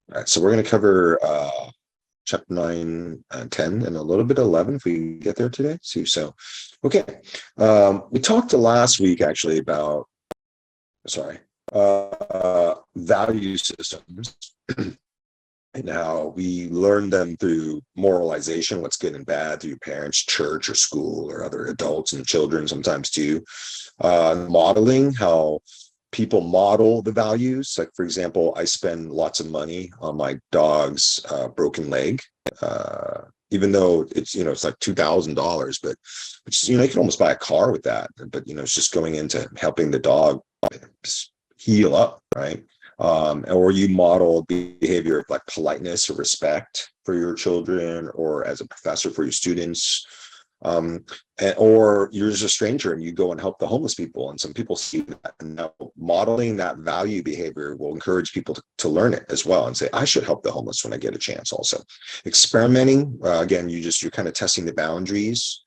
All right, so we're going to cover chapter 9 and 10 and a little bit of 11 if we get there today. See, so, okay. We talked last week actually about, value systems and how we learn them through moralization, what's good and bad through your parents, church or school or other adults and children sometimes too. Modeling, how people model the values. Like, for example, I spend lots of money on my dog's broken leg, even though it's like $2,000, but you can almost buy a car with that. But it's just going into helping the dog heal up, right? Or you model behavior of like politeness or respect for your children, or as a professor for your students. Or you're just a stranger and you go and help the homeless people, and some people see that, and now modeling that value behavior will encourage people to learn it as well and say, I should help the homeless when I get a chance. Also experimenting, again, you're kind of testing the boundaries,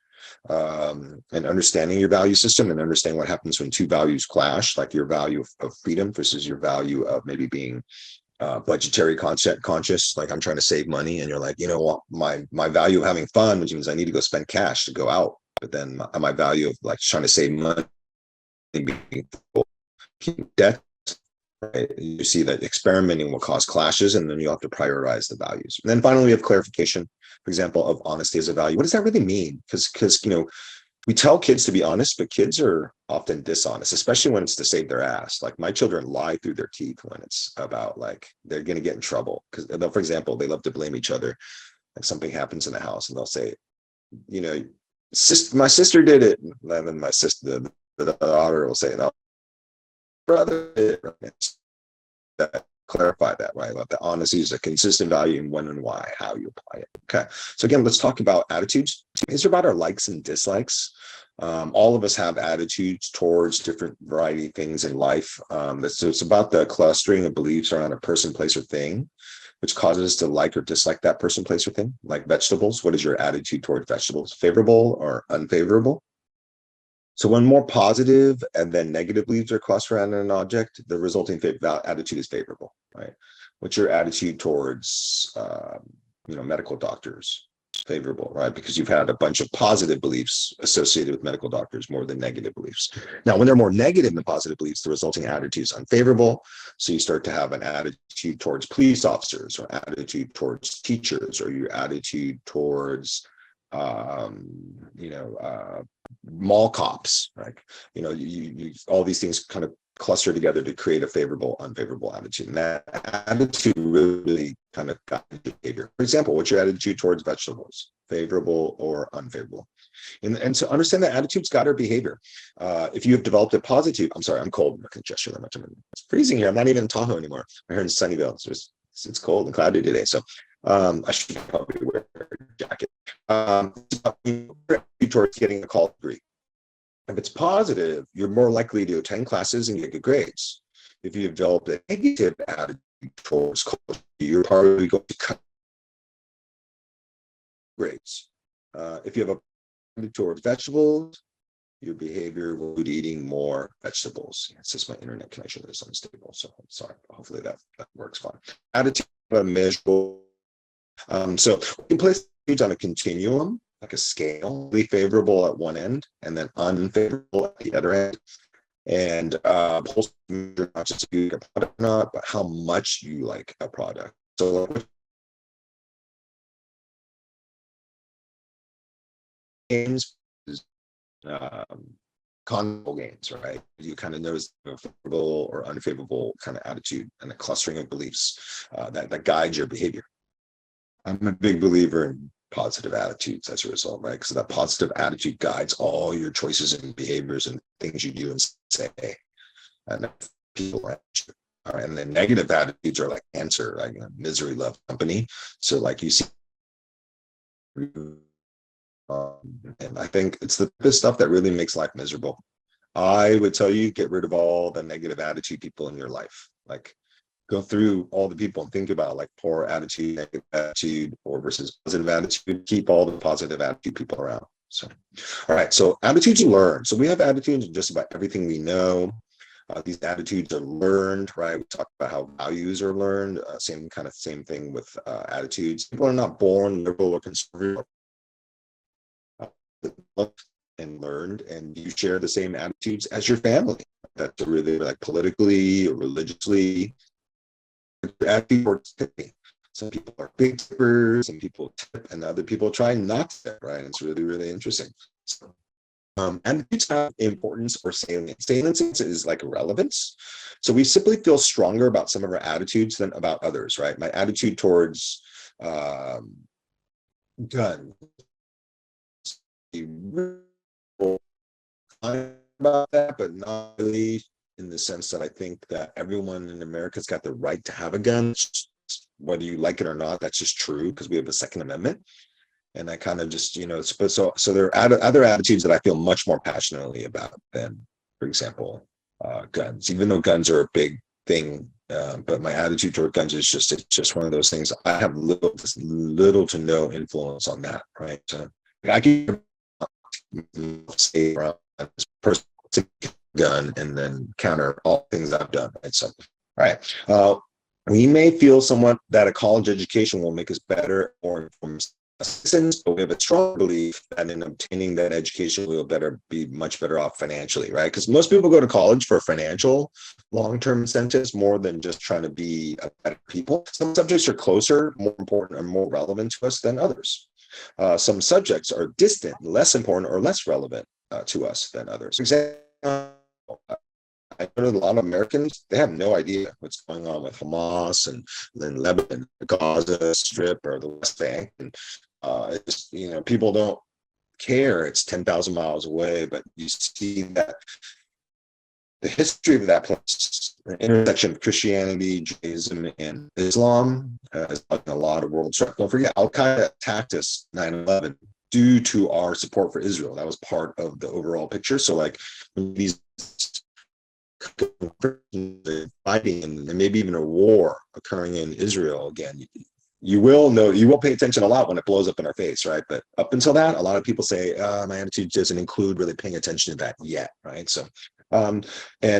and understanding your value system, and understanding what happens when two values clash, like your value of freedom versus your value of maybe being budgetary conscious. Like, I'm trying to save money, and you're like, what, my value of having fun, which means I need to go spend cash to go out, but then my value of like trying to save money, being debt, right? You see that experimenting will cause clashes, and then you have to prioritize the values. And then finally, we have clarification, for example, of honesty as a value. What does that really mean? Because we tell kids to be honest, but kids are often dishonest, especially when it's to save their ass. Like, my children lie through their teeth when it's about like they're going to get in trouble. Because, for example, they love to blame each other. Like, something happens in the house, and they'll say, my sister did it, and then my sister, the daughter, will say, no, brother did it. That clarify that, right? That the honesty is a consistent value in when and why, how you apply it. Okay. So again, let's talk about attitudes. These are about our likes and dislikes. All of us have attitudes towards different variety of things in life. So it's about the clustering of beliefs around a person, place, or thing, which causes us to like or dislike that person, place, or thing. Like vegetables, what is your attitude toward vegetables? Favorable or unfavorable? So when more positive and then negative beliefs are clustered around an object, the resulting attitude is favorable, right? What's your attitude towards, medical doctors? Favorable, right? Because you've had a bunch of positive beliefs associated with medical doctors more than negative beliefs. Now, when they're more negative than positive beliefs, the resulting attitude is unfavorable. So you start to have an attitude towards police officers, or attitude towards teachers, or your attitude towards mall cops, right? You all these things kind of cluster together to create a favorable, unfavorable attitude. And that attitude really kind of guides your behavior. For example, what's your attitude towards vegetables? Favorable or unfavorable? And to understand that attitudes guide our behavior. If you have developed a positive, I'm sorry, I'm cold. I'm not going to gesture that much. It's freezing here. I'm not even in Tahoe anymore. I'm here in Sunnyvale. It's cold and cloudy today. So I should probably wear a jacket. Towards getting a college degree. If it's positive, you're more likely to attend classes and get good grades. If you develop a negative attitude towards college, you're probably going to cut grades. If you have a attitude towards vegetables, your behavior will be eating more vegetables. It's just my internet connection is unstable, so I'm sorry. Hopefully that works fine. Attitude measurable. So we can place attitudes on a continuum, like a scale, really favorable at one end and then unfavorable at the other end. And not just if you like a product or not, but how much you like a product. So games, console games, right? You kind of notice a favorable or unfavorable kind of attitude and a clustering of beliefs that guide your behavior. I'm a big believer in positive attitudes as a result, right? Because that positive attitude guides all your choices and behaviors and things you do and say. And people around you. All right. And then negative attitudes are like cancer, like misery love company. So like you see, and I think it's the stuff that really makes life miserable. I would tell you, get rid of all the negative attitude people in your life. Like, go through all the people and think about like poor attitude, negative attitude, or versus positive attitude. Keep all the positive attitude people around. So, all right. So attitudes you learn. So we have attitudes in just about everything we know. These attitudes are learned, right? We talk about how values are learned. Same thing with attitudes. People are not born liberal or conservative, and learned, and you share the same attitudes as your family. That's really like politically or religiously. Some people are big tippers, some people tip, and other people try not to, right? It's really, really interesting. So, attitudes have importance or salience. Salience is like relevance. So we simply feel stronger about some of our attitudes than about others, right? My attitude towards gun about that, but not really in the sense that I think that everyone in America's got the right to have a gun, whether you like it or not. That's just true because we have the Second Amendment. And I kind of just, so there are other attitudes that I feel much more passionately about than, for example, guns, even though guns are a big thing. But my attitude toward guns is it's just one of those things. I have little to no influence on that, right? So I can say around this person gun and then counter all things I've done, right? So, all right. We may feel somewhat that a college education will make us better or informed citizens, but we have a strong belief that in obtaining that education, we'll be much better off financially, right? Because most people go to college for financial long-term incentives more than just trying to be a better people. Some subjects are closer, more important, or more relevant to us than others. Some subjects are distant, less important, or less relevant to us than others. For example, I know a lot of Americans, they have no idea what's going on with Hamas and then Lebanon, the Gaza Strip, or the West Bank. And people don't care. It's 10,000 miles away, but you see that the history of that place, the intersection of Christianity, Judaism, and Islam, is a lot of world struggle. Don't forget, Al Qaeda attacked us 9/11 due to our support for Israel. That was part of the overall picture. So, like, these fighting and maybe even a war occurring in Israel again, you will pay attention a lot when it blows up in our face, right? But up until that, a lot of people say my attitude doesn't include really paying attention to that yet, right? So and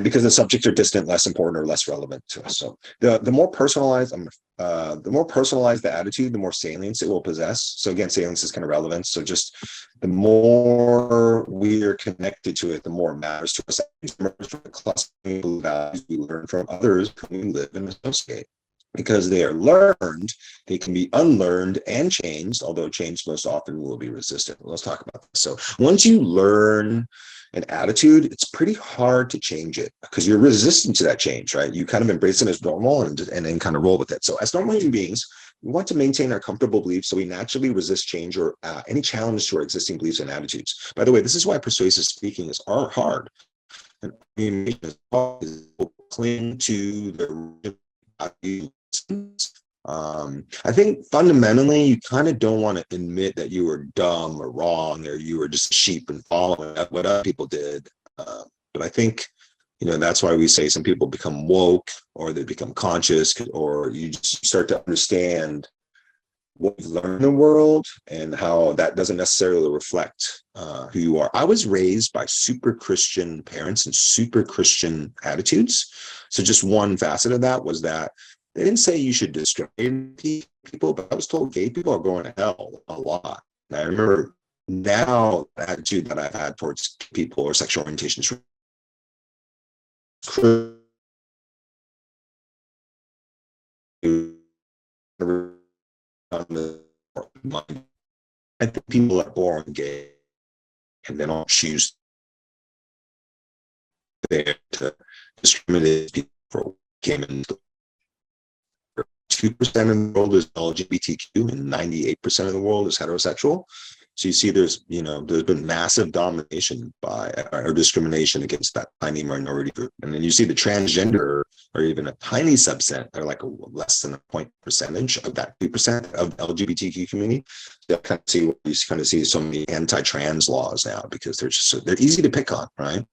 because the subjects are distant, less important, or less relevant to us. So the more personalized the attitude, the more salience it will possess. So again, salience is kind of relevance. So just the more we are connected to it, the more it matters to us. Clustering values we learn from others who we live and associate. Because they are learned, they can be unlearned and changed, although change most often will be resistant. Let's talk about this. So once you learn an attitude, it's pretty hard to change it because you're resistant to that change, right? You kind of embrace it as normal and then kind of roll with it. So as normal human beings, we want to maintain our comfortable beliefs, so we naturally resist change or any challenge to our existing beliefs and attitudes. By the way, this is why persuasive speaking is hard. And cling to the values. I think fundamentally you kind of don't want to admit that you were dumb or wrong or you were just a sheep and following what other people did. But I think, that's why we say some people become woke or they become conscious, or you just start to understand what you've learned in the world and how that doesn't necessarily reflect who you are. I was raised by super Christian parents and super Christian attitudes. So just one facet of that was that they didn't say you should discriminate people, but I was told gay people are going to hell a lot. And I remember now the attitude that I've had towards people or sexual orientations. I think people are born gay and they don't choose there to discriminate people for came in. 2% of the world is LGBTQ and 98% of the world is heterosexual. So you see there's been massive domination by or discrimination against that tiny minority group. And then you see the transgender or even a tiny subset or like less than a point percentage of that 2% of LGBTQ community. You kind of see so many anti-trans laws now because they're easy to pick on, right?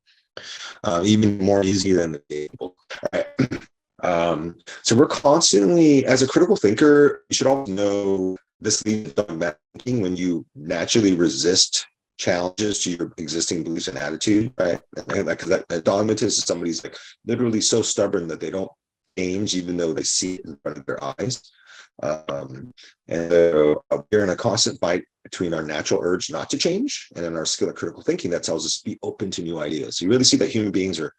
Even more easy than the people, right? So we're constantly, as a critical thinker, you should always know this leads to thinking when you naturally resist challenges to your existing beliefs and attitude, right? And like a dogmatist is somebody who's like literally so stubborn that they don't change even though they see it in front of their eyes. And we're in a constant fight between our natural urge not to change and then our skill at critical thinking that tells us to be open to new ideas. So you really see that human beings are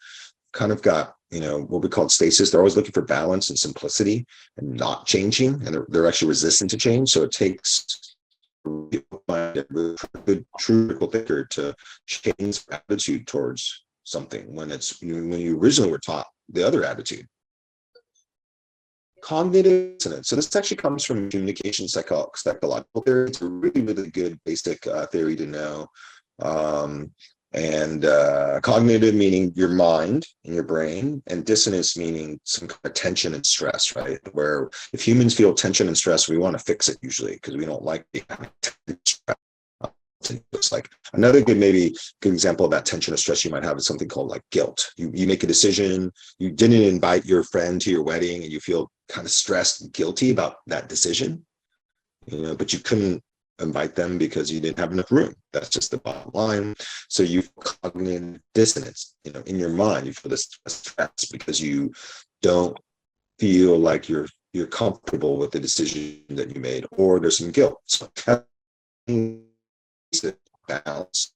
kind of got, what we call stasis. They're always looking for balance and simplicity and not changing, and they're actually resistant to change. So it takes a good true critical thinker to change attitude towards something when you originally were taught the other attitude. Cognitive dissonance. So this actually comes from communication psychological theory. It's a really, really good basic theory to know. Cognitive meaning your mind and your brain, and dissonance meaning some kind of tension and stress, right? Where if humans feel tension and stress, we want to fix it usually because we don't like the stress. It's like another good example of that tension or stress you might have is something called like guilt. You make a decision, you didn't invite your friend to your wedding, and you feel kind of stressed and guilty about that decision, but you couldn't invite them because you didn't have enough room. That's just the bottom line. So you feel cognitive dissonance, in your mind. You feel this stress because you don't feel like you're comfortable with the decision that you made, or there's some guilt. So balance.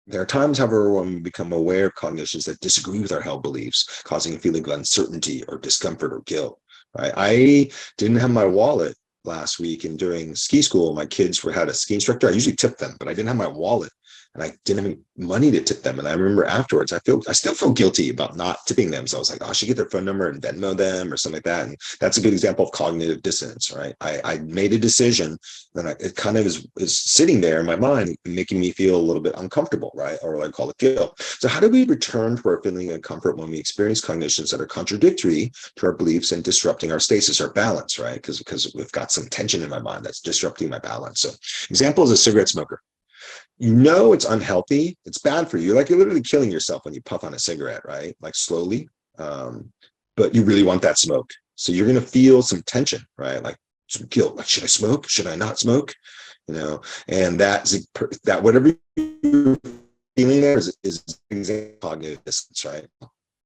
There are times, however, when we become aware of cognitions that disagree with our held beliefs, causing a feeling of uncertainty or discomfort or guilt. Right? I didn't have my wallet last week, and during ski school, my kids had a ski instructor. I usually tip them, but I didn't have my wallet, and I didn't have any money to tip them. And I remember afterwards, I still feel guilty about not tipping them. So I was like, I should get their phone number and Venmo them or something like that. And that's a good example of cognitive dissonance, right? I made a decision, then it kind of is sitting there in my mind, making me feel a little bit uncomfortable, right? Or I call it guilt. So how do we return to our feeling of comfort when we experience cognitions that are contradictory to our beliefs and disrupting our stasis, our balance, right? Because we've got some tension in my mind that's disrupting my balance. So example is a cigarette smoker. It's unhealthy. It's bad for you. Like you're literally killing yourself when you puff on a cigarette, right? Like slowly. But you really want that smoke. So you're going to feel some tension, right? Like some guilt. Like, should I smoke? Should I not smoke? And that whatever you're feeling there is cognitive dissonance, right?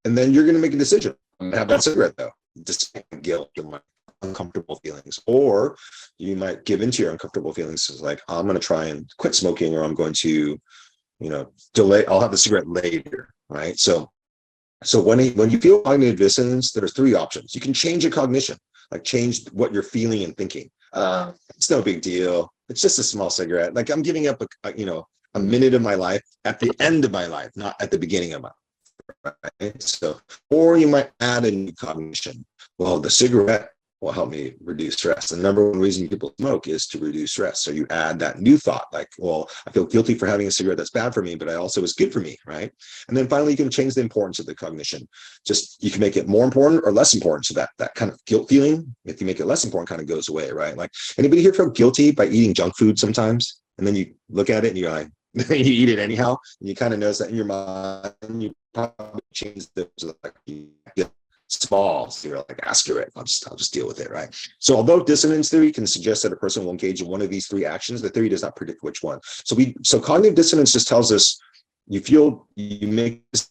And then you're going to make a decision. I'm going to have that cigarette though. Just guilt or my uncomfortable feelings, or you might give into your uncomfortable feelings. It's like, I'm going to try and quit smoking, or I'm going to, delay. I'll have the cigarette later, right? So when you feel cognitive dissonance, there's three options. You can change your cognition, like change what you're feeling and thinking. It's no big deal. It's just a small cigarette. Like I'm giving up a minute of my life at the end of my life, not at the beginning of my life. Right? So, or you might add a new cognition. Well, the cigarette will help me reduce stress. The number one reason people smoke is to reduce stress. So you add that new thought, like, well, I feel guilty for having a cigarette that's bad for me, but I also is good for me, right? And then finally, you can change the importance of the cognition. Just you can make it more important or less important, so that kind of guilt feeling, if you make it less important, kind of goes away, right? Like anybody here feel guilty by eating junk food sometimes, and then you look at it and you're like, you eat it anyhow, and you kind of notice that in your mind, you probably change the like small, so you're like, screw it, I'll just deal with it, right? So although dissonance theory can suggest that a person will engage in one of these three actions, the theory does not predict which one. So cognitive dissonance just tells us you make this,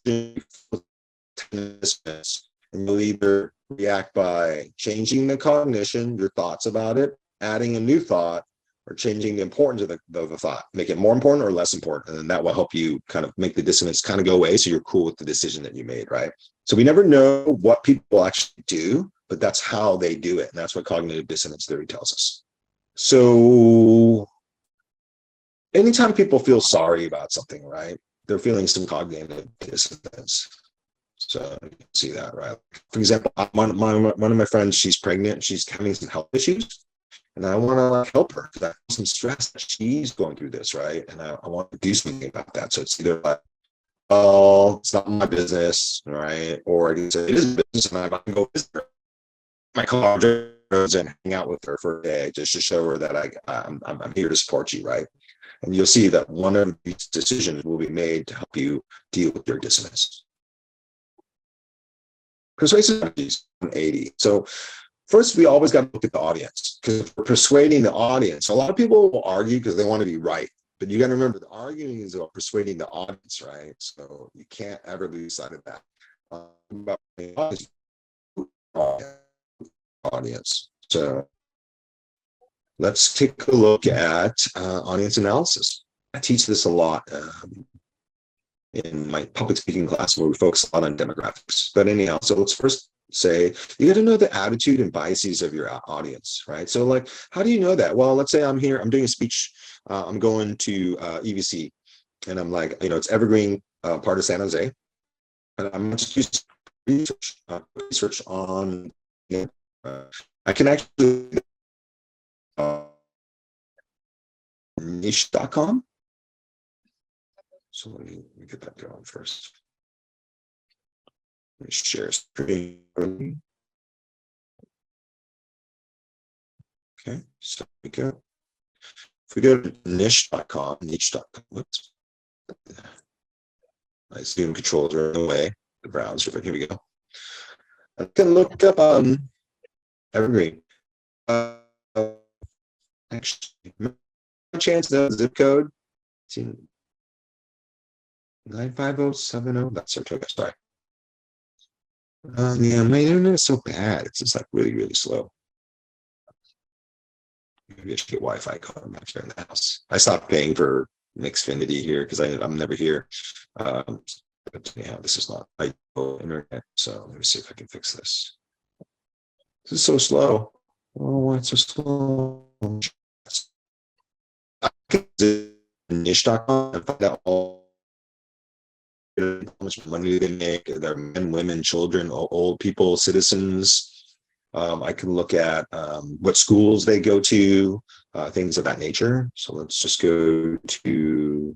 and you'll either react by changing the cognition, your thoughts about it, adding a new thought, or changing the importance of the thought, make it more important or less important. And then that will help you kind of make the dissonance kind of go away, so you're cool with the decision that you made, right? So we never know what people actually do, but that's how they do it. And that's what cognitive dissonance theory tells us. So anytime people feel sorry about something, right, they're feeling some cognitive dissonance. So you can see that, right? For example, one of my friends, she's pregnant, she's having some health issues. And I want to help her because I have some stress that she's going through this, right? And I want to do something about that. So it's either like, oh, it's not my business, right? Or I can say it is business, and I can go visit her. My car and hang out with her for a day just to show her that I'm here to support you, right? And you'll see that one of these decisions will be made to help you deal with your dissonance. Persuasive strategies 180. So first, we always got to look at the audience, because we're persuading the audience. A lot of people will argue because they want to be right. But you got to remember, the arguing is about persuading the audience, right? So you can't ever lose sight of that. About audience. So let's take a look at audience analysis. I teach this a lot in my public speaking class where we focus a lot on demographics. But anyhow, so let's first say you got to know the attitude and biases of your audience, right? So like, how do you know that? Well, let's say I'm here, I'm doing a speech, I'm going to EVC, and I'm like, it's Evergreen, part of San Jose, and I'm just using research on, I can actually niche.com. So let me get that going first. Let me share screen. Okay, so we go. If we go to niche.com, whoops. My Zoom controls are in the way, the browser, but here we go. I can look up Evergreen. Actually, chance the zip code 95070. That's our token. Sorry. Yeah, my internet is so bad. It's just like really, really slow. Maybe I should get Wi-Fi going back here in the house. I stopped paying for Xfinity here because I'm never here. But yeah, this is not my internet. So let me see if I can fix this. This is so slow. Oh, why it's so slow? I can visit niche.com and find out all how much money they make, their men, women, children, old people, citizens. I can look at what schools they go to, things of that nature. So let's just go to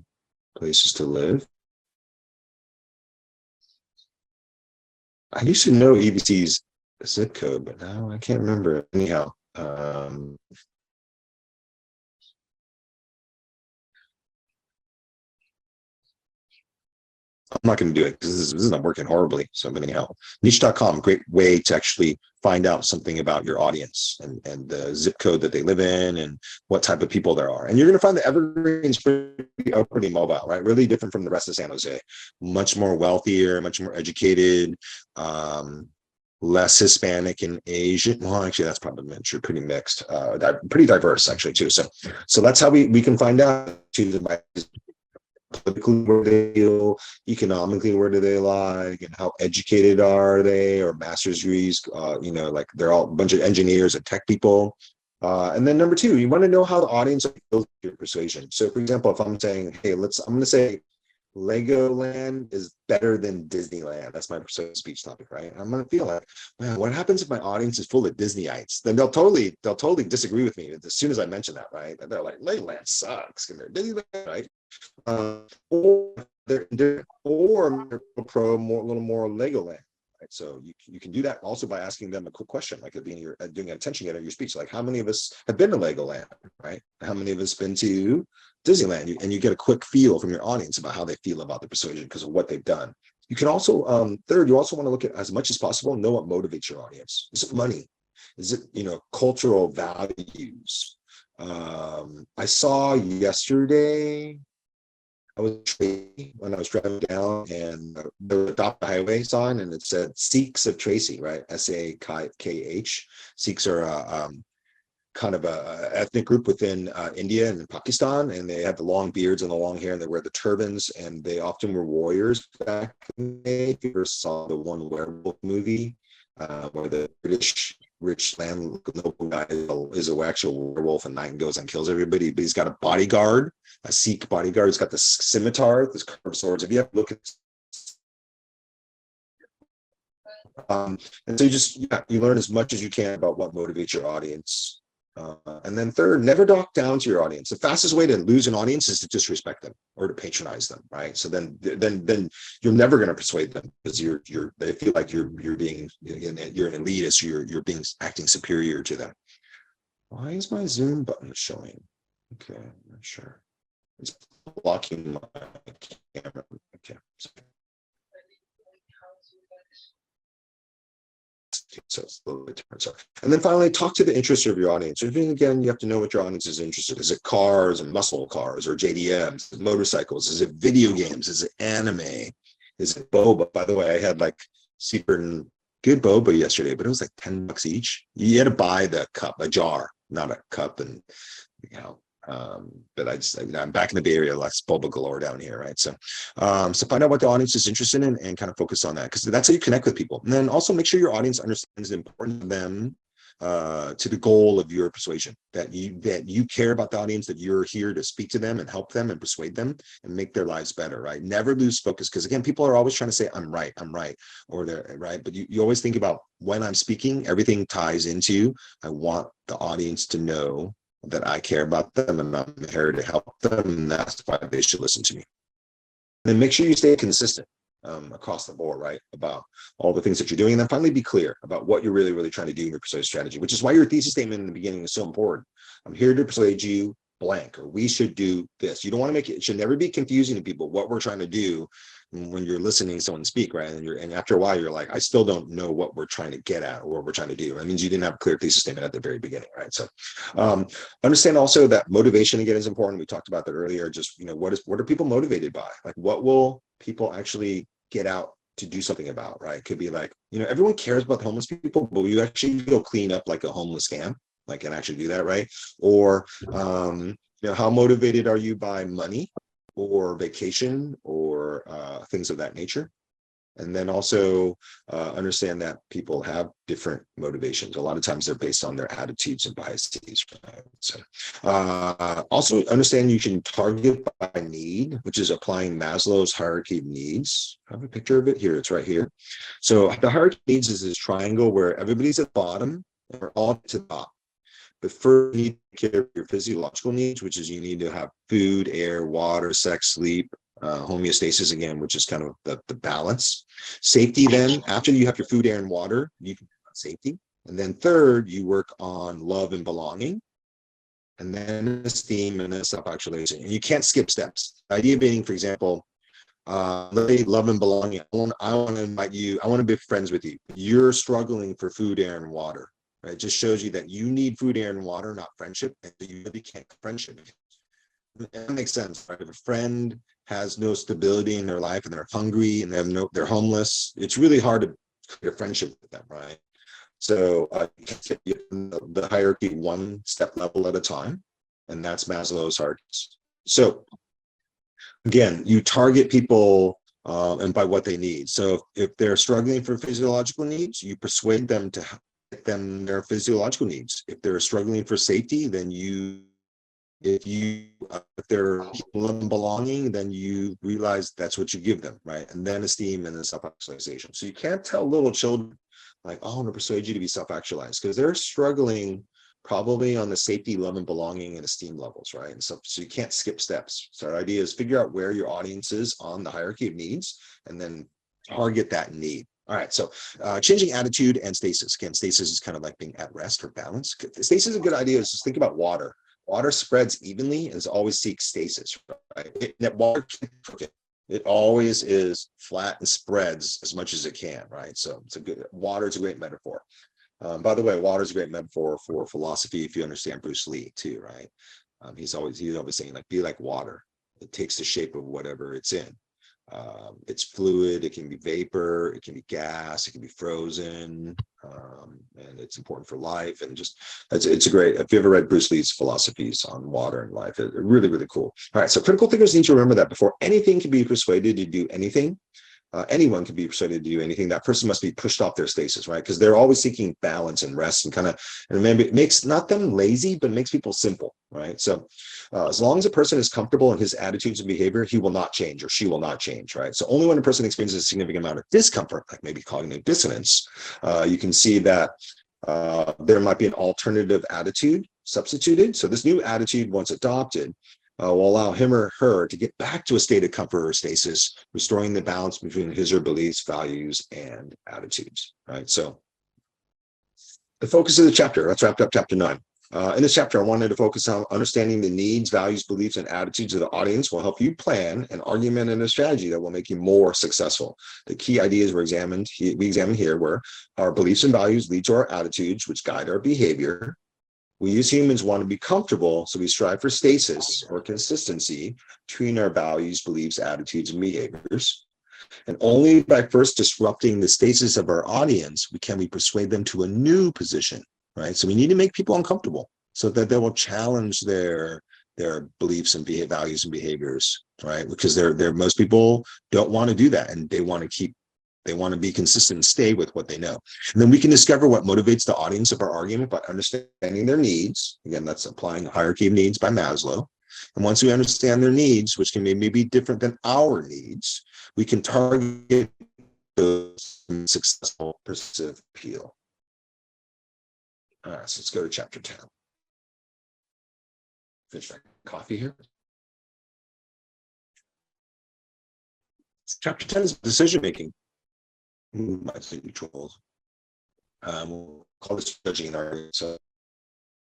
places to live. I used to know EBC's zip code, but now I can't remember it. Anyhow, I'm not going to do it because this is not working horribly. So anyhow, niche.com, great way to actually find out something about your audience and the zip code that they live in and what type of people there are. And you're going to find the Evergreen's pretty mobile, right? Really different from the rest of San Jose. Much more wealthier, much more educated, less Hispanic and Asian. Well, actually, that's probably pretty mixed, pretty diverse actually too. So that's how we can find out to the politically where they feel, economically where do they like, and how educated are they, or master's degrees, like they're all a bunch of engineers and tech people. And then number two, you want to know how the audience feels your persuasion. So for example, if I'm saying, hey, I'm going to say Legoland is better than Disneyland. That's my speech topic, right? I'm going to feel like, man, what happens if my audience is full of Disneyites? Then they'll totally disagree with me as soon as I mention that, right? And they're like, Legoland sucks compared to Disneyland, right? Or they're pro more, a little more Legoland, right? So you can do that also by asking them a quick question, like doing an attention getter in your speech, like how many of us have been to Legoland, right? How many of us been to Disneyland? And you get a quick feel from your audience about how they feel about the persuasion because of what they've done. You can also third, you also want to look at, as much as possible, know what motivates your audience. Is it money? Is it cultural values? I saw yesterday, when I was driving down, and there was a Adopt a Highway sign, and it said Sikhs of Tracy, right? SAKH. Sikhs are kind of a ethnic group within India and Pakistan, and they have the long beards and the long hair, and they wear the turbans, and they often were warriors back in the day. If you ever saw the one werewolf movie, where the British rich land noble guy is an actual werewolf and night and goes and kills everybody, but he's got a bodyguard, a Sikh bodyguard. He's got this scimitar, this carved swords. If you have to look at, and so you learn as much as you can about what motivates your audience. And then third, never talk down to your audience. The fastest way to lose an audience is to disrespect them or to patronize them, right? So then you're never going to persuade them because they feel like you're an elitist, you're being acting superior to them. Why is my Zoom button showing? Okay, I'm not sure. It's blocking my camera. Okay. So it's a little bit different. So, and then finally, talk to the interest of your audience. And again, you have to know what your audience is interested in. Is it cars and muscle cars or JDMs, motorcycles? Is it video games? Is it anime? Is it boba? By the way, I had like super good boba yesterday, but it was like $10 each. You had to buy the cup, a jar, not a cup. And but I'm back in the Bay Area, lots of boba galore down here, right? So find out what the audience is interested in and kind of focus on that, because that's how you connect with people. And then also make sure your audience understands the importance of them to the goal of your persuasion, that you care about the audience, that you're here to speak to them and help them and persuade them and make their lives better, right? Never lose focus, because again, people are always trying to say, I'm right, or they're right. But you always think about, when I'm speaking, everything ties into, I want the audience to know that I care about them and I'm here to help them, and that's why they should listen to me. And then make sure you stay consistent across the board, right, about all the things that you're doing. And then finally, be clear about what you're really, really trying to do in your persuasive strategy, which is why your thesis statement in the beginning is so important. I'm here to persuade you blank, or we should do this. You don't want to make it should never be confusing to people what we're trying to do when you're listening to someone speak, right? And after a while, you're like, I still don't know what we're trying to get at or what we're trying to do. That means you didn't have a clear thesis statement at the very beginning, right? So understand also that motivation, again, is important. We talked about that earlier. Just, what are people motivated by? Like, what will people actually get out to do something about, right? It could be like, everyone cares about the homeless people, but will you actually go clean up like a homeless camp, like, and actually do that, right? Or how motivated are you by money or vacation or things of that nature? And then also understand that people have different motivations. A lot of times they're based on their attitudes and biases. Right? So also understand you can target by need, which is applying Maslow's hierarchy of needs. I have a picture of it here. It's right here. So the hierarchy of needs is this triangle where everybody's at the bottom and we're all to the top. But first, you need to take care of your physiological needs, which is you need to have food, air, water, sex, sleep, homeostasis, again, which is kind of the balance. Safety, then, after you have your food, air, and water, you can work on safety. And then third, you work on love and belonging. And then esteem, and then self-actualization. And you can't skip steps. The idea being, for example, let's say love and belonging. I want to invite you, I want to be friends with you. You're struggling for food, air, and water. Right? It just shows you that you need food, air, and water, not friendship, and you really can't get friendship. And that makes sense, right? If a friend has no stability in their life and they're hungry and they're homeless, it's really hard to create a friendship with them, right? So you can take the hierarchy one step level at a time, and that's Maslow's hierarchies. So again, you target people and by what they need. So if they're struggling for physiological needs, you persuade them to get them their physiological needs. If they're struggling for safety, then if they're love and belonging, then you realize that's what you give them, right? And then esteem, and then self-actualization. So you can't tell little children like, oh, I want to persuade you to be self-actualized, because they're struggling probably on the safety, love and belonging, and esteem levels, right? And so you can't skip steps. So our idea is figure out where your audience is on the hierarchy of needs, and then target that need. All right, so changing attitude and stasis. Again, stasis is kind of like being at rest or balance. Stasis is a good idea. Is just think about water. Water spreads evenly and always seeks stasis, right? Water can't cook it. It always is flat and spreads as much as it can, right? So water is a great metaphor. By the way, water is a great metaphor for philosophy if you understand Bruce Lee too, right? He's always saying, like, be like water. It takes the shape of whatever it's in. It's fluid, it can be vapor, it can be gas, it can be frozen, and it's important for life. And just it's a great, if you ever read Bruce Lee's philosophies on water and life, it's really, really cool. All right, so critical thinkers need to remember that before anything can be persuaded to do anything, anyone can be persuaded to do anything, that person must be pushed off their stasis, right? Because they're always seeking balance and rest, and maybe it makes not them lazy, but makes people simple, right? So as long as a person is comfortable in his attitudes and behavior, he will not change, or she will not change, right? So only when a person experiences a significant amount of discomfort, like maybe cognitive dissonance, you can see that there might be an alternative attitude substituted. So this new attitude, once adopted, will allow him or her to get back to a state of comfort or stasis, restoring the balance between his or her beliefs, values, and attitudes, right? So the focus of the chapter, let's wrap up chapter 9. In this chapter, I wanted to focus on understanding the needs, values, beliefs, and attitudes of the audience will help you plan an argument and a strategy that will make you more successful. The key ideas we examined here were our beliefs and values lead to our attitudes, which guide our behavior. We as humans want to be comfortable, so we strive for stasis or consistency between our values, beliefs, attitudes, and behaviors. And only by first disrupting the stasis of our audience can we persuade them to a new position, right? So we need to make people uncomfortable so that they will challenge their beliefs and values and behaviors, right? Because most people don't want to do that, and they want to be consistent and stay with what they know. And then we can discover what motivates the audience of our argument by understanding their needs. Again, that's applying the hierarchy of needs by Maslow. And once we understand their needs, which can maybe be different than our needs, we can target those successful persuasive appeal. All right, so let's go to chapter 10. Finish my coffee here. Chapter 10 is decision making. My controls. We'll call this judging and arguing. So,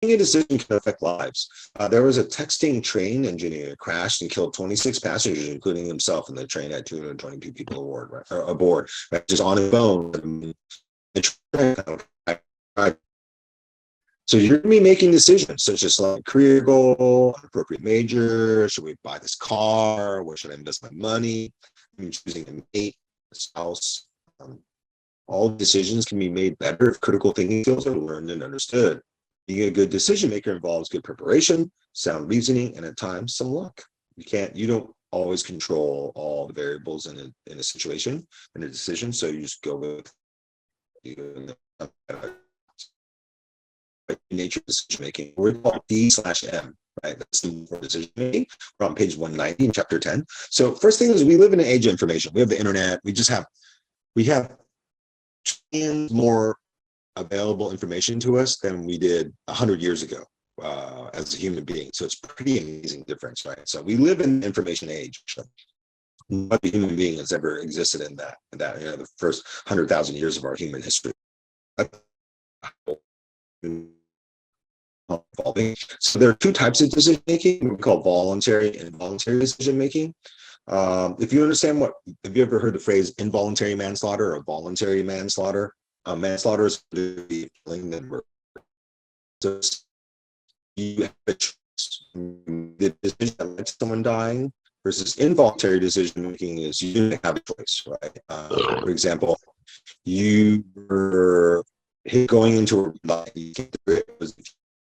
making a decision can affect lives. There was a texting train engineer who crashed and killed 26 passengers, including himself, and the train had 222 people aboard, right? Just on his phone. So you're going to be making decisions such as like career goal, appropriate major, should we buy this car, where should I invest my money, I'm choosing a mate, a spouse. All decisions can be made better if critical thinking skills are learned and understood. Being a good decision maker involves good preparation, sound reasoning, and at times some luck. You don't always control all the variables in a situation, in a decision, so you just go with nature of decision making. We're called D/M, right? That's for decision making. We're on page 190 in chapter 10. So first thing is we live in an age of information. We have the internet. We have more available information to us than we did 100 years ago as a human being. So it's pretty amazing difference, right? So we live in an information age. What a human being has ever existed in that the first 100,000 years of our human history. So there are two types of decision making. We call voluntary and involuntary decision making. If you understand have you ever heard the phrase involuntary manslaughter or voluntary manslaughter? Manslaughter is the feeling that you have a choice. The decision that led to someone dying versus involuntary decision making is you didn't have a choice, right? For example, you were going into a light, you was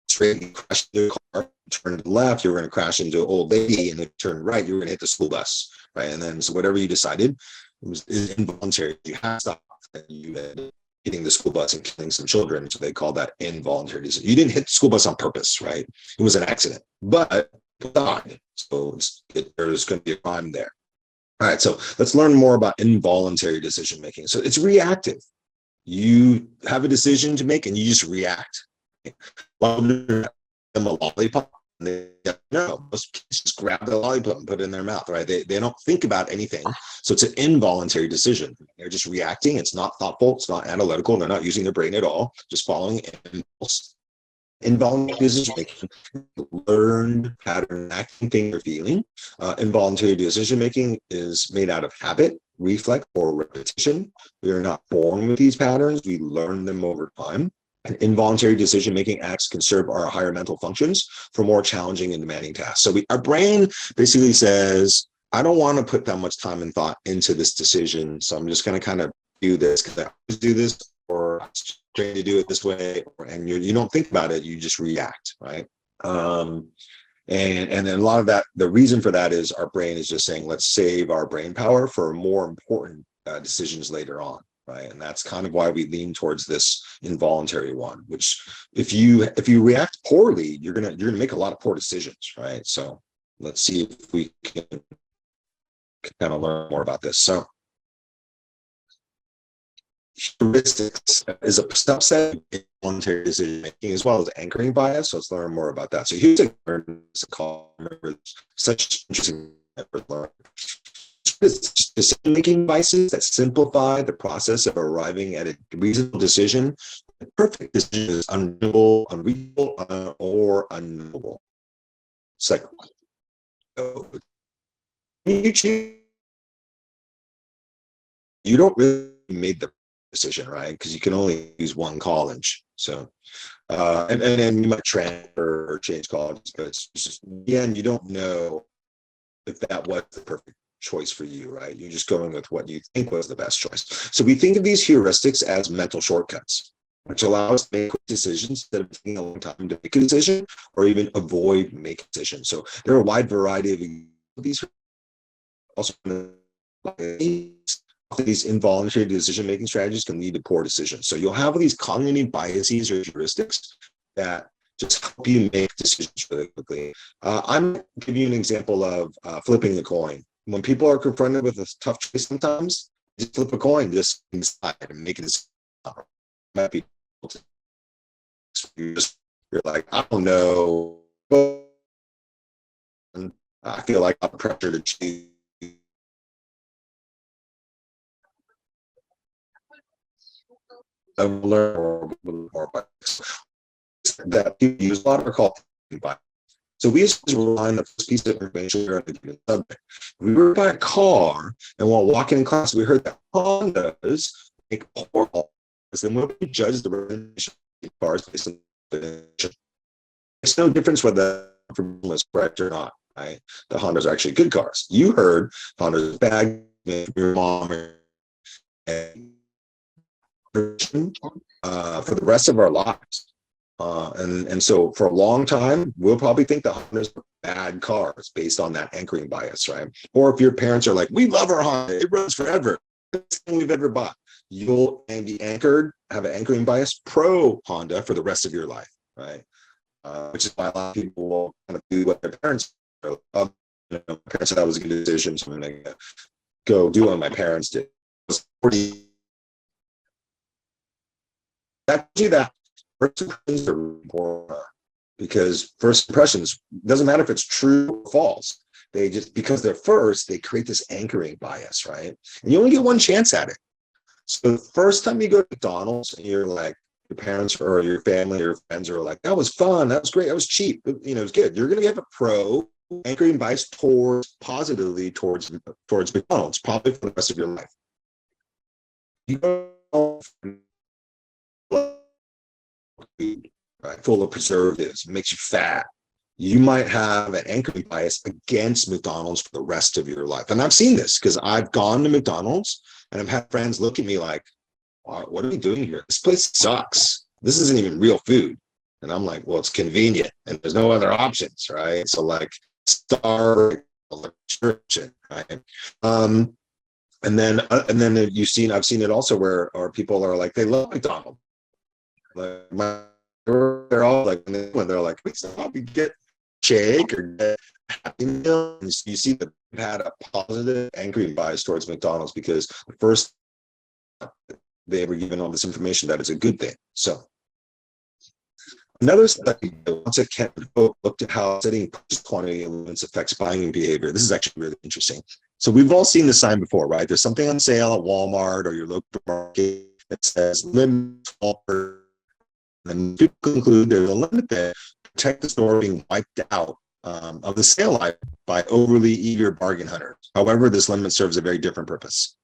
straight, you crashed into a car, turned left, you were going to crash into an old lady, and if you turned right, you were going to hit the school bus, right? And then so whatever you decided is involuntary. You had to stop, and you had hitting the school bus and killing some children, so they call that involuntary decision. You didn't hit the school bus on purpose, right? It was an accident, but it died, so there's going to be a crime there. All right, so let's learn more about involuntary decision making. So it's reactive. You have a decision to make and you just react. Them a lollipop, most kids just grab the lollipop and put it in their mouth, right? They don't think about anything. So it's an involuntary decision. They're just reacting. It's not thoughtful. It's not analytical. They're not using their brain at all, just following impulse. Involuntary decision making, learned pattern, acting, thinking, or feeling. Involuntary decision making is made out of habit, reflex, or repetition. We are not born with these patterns. We learn them over time. And involuntary decision making acts can serve our higher mental functions for more challenging and demanding tasks. So our brain basically says, I don't want to put that much time and thought into this decision, so I'm just going to kind of do this because I always do this, or I'm trying to do it this way, and you don't think about it, you just react, right? And then a lot of that, the reason for that is our brain is just saying, let's save our brain power for more important decisions later on, right? And that's kind of why we lean towards this involuntary one, which if you react poorly, you're gonna make a lot of poor decisions, right? So let's see if we can kind of learn more about this. So heuristics is a subset of involuntary decision making as well as anchoring bias. So let's learn more about that. So heuristics is called such interesting decision making biases that simplify the process of arriving at a reasonable decision The perfect decision is unreachable, or unknowable. It's like, you choose, you don't really made the decision, right? Because you can only use one college. So, and then you might transfer or change colleges, but it's just, again, you don't know if that was the perfect choice for you, right? You're just going with what you think was the best choice. So we think of these heuristics as mental shortcuts, which allow us to make quick decisions instead of taking a long time to make a decision or even avoid making decisions. So there are a wide variety of these. Also, these involuntary decision-making strategies can lead to poor decisions. So you'll have these cognitive biases or heuristics that just help you make decisions really quickly. I'm going to give you an example of flipping the coin. When people are confronted with a tough choice sometimes, just flip a coin, just decide and make a decision. Might be you're like, I don't know. I feel like I'm pressure to choose. That people use a lot are called. So we used to rely on the first piece of information on a given subject. We were by a car, and while walking in class, we heard that Hondas make poor cars, and when we judge the relationship of cars based on the definition, it's no difference whether the information was correct or not. Right? The Hondas are actually good cars. You heard Hondas bad from your mom, and for the rest of our lives. And so for a long time, we'll probably think that Hondas are bad cars based on that anchoring bias, right? Or if your parents are like, we love our Honda, it runs forever, it's the thing we've ever bought, you'll be anchored, have an anchoring bias pro Honda for the rest of your life, right? Which is why a lot of people will kind of do what their parents are. My parents said that was a good decision, so I'm going to go do what my parents did. That do that. First impressions are important because first impressions doesn't matter if it's true or false. They just, because they're first, they create this anchoring bias, right? And you only get one chance at it. So the first time you go to McDonald's and you're like, your parents or your family or your friends are like, that was fun, that was great, that was cheap, it was good. You're going to have a pro anchoring bias positively towards McDonald's, probably for the rest of your life. You go right, full of preservatives, makes you fat. You might have an anchoring bias against McDonald's for the rest of your life. And I've seen this because I've gone to McDonald's and I've had friends look at me like, what are we doing here? This place sucks. This isn't even real food. And I'm like, well, it's convenient and there's no other options, right? So like Star subscription, right? And then I've seen it also where people are like, they love McDonald's. Like they're all like, when they're like, we probably get shake or get Happy Meal. And you see that they've had a positive anchoring bias towards McDonald's because the first they were given all this information that it's a good thing. So another study, once it looked at how setting purchase quantity limits affects buying behavior. This is actually really interesting. So we've all seen the sign before, right? There's something on sale at Walmart or your local market that says limit 12%. And people conclude there's a limit there to protect the store being wiped out of the sale life by overly eager bargain hunters. However, this limit serves a very different purpose.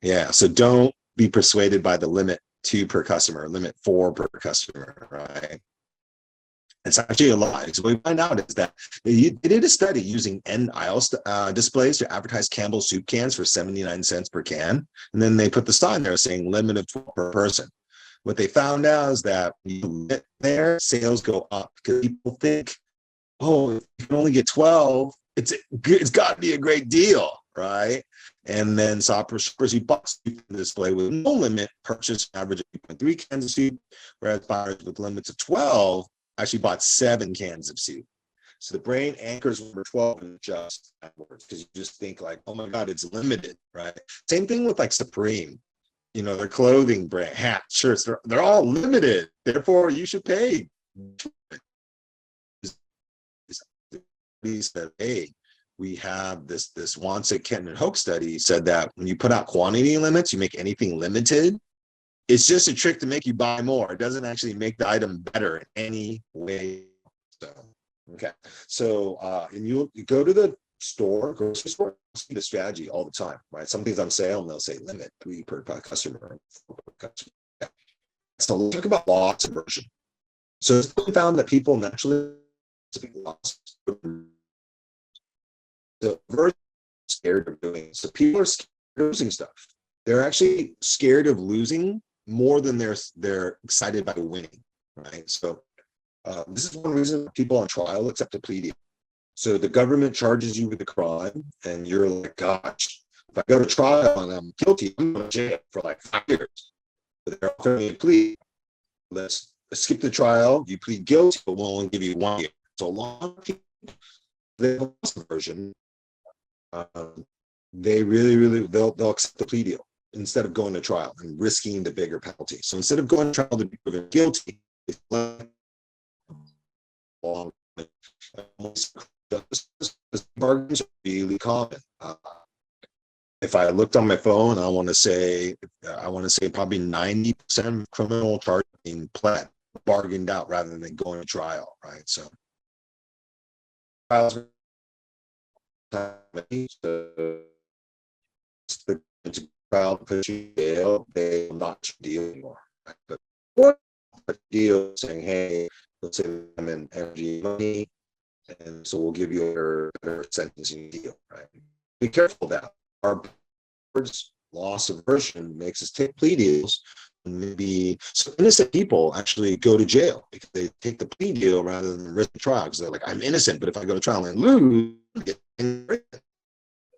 Yeah, so don't be persuaded by the limit 2 per customer, limit 4 per customer, right? It's actually a lie. So what we find out is that they did a study using end aisle displays to advertise Campbell's soup cans for 79 cents per can. And then they put the sign there saying limit of 12 per person. What they found out is that their sales go up because people think, oh, if you can only get 12, it's got to be a great deal, right? And then shoppers who bought soup display with no limit purchased an average of 2.3 cans of soup, whereas buyers with limits of 12 actually bought 7 cans of soup. So the brain anchors number 12 and adjusts backwards because you just think like, oh my God, it's limited, right? Same thing with like Supreme. Their clothing brand, hats, shirts, they're all limited. Therefore, you should pay. He said, hey, we have this Wansett, Kenton, and Hoke study said that when you put out quantity limits, you make anything limited, It's just a trick to make you buy more. It doesn't actually make the item better in any way. So, okay. So, and you go to the store, grocery store, see the strategy all the time, right? Something's on sale and they'll say limit 3 per customer. 4 per customer. Yeah. So let's talk about loss aversion. So it's been found that people naturally loss. So we're scared of doing. So people are scared of losing stuff. They're actually scared of losing more than they're excited by winning, right? So this is one reason people on trial accept a plea deal. So the government charges you with a crime, and you're like, gosh, if I go to trial and I'm guilty, I'm going to jail for like 5 years. But they're offering me a plea. Let's skip the trial. You plead guilty, but we'll only give you 1 year. So a lot of people, the version, they really they'll accept the plea deal instead of going to trial and risking the bigger penalty. So instead of going to trial to be proven guilty, it's long bargains are really common. If I looked on my phone, I want to say probably 90% of criminal charges being pled, bargained out rather than going to trial, right? So trials the trial push you jail, they will not deal anymore. Right? But what a deal saying, hey, let's say I'm in energy money, and so we'll give you a better sentencing deal, right? Be careful of that. Our loss aversion makes us take plea deals, and maybe so innocent people actually go to jail because they take the plea deal rather than risk the trial, because they're like, I'm innocent, but if I go to trial and lose, I get in prison.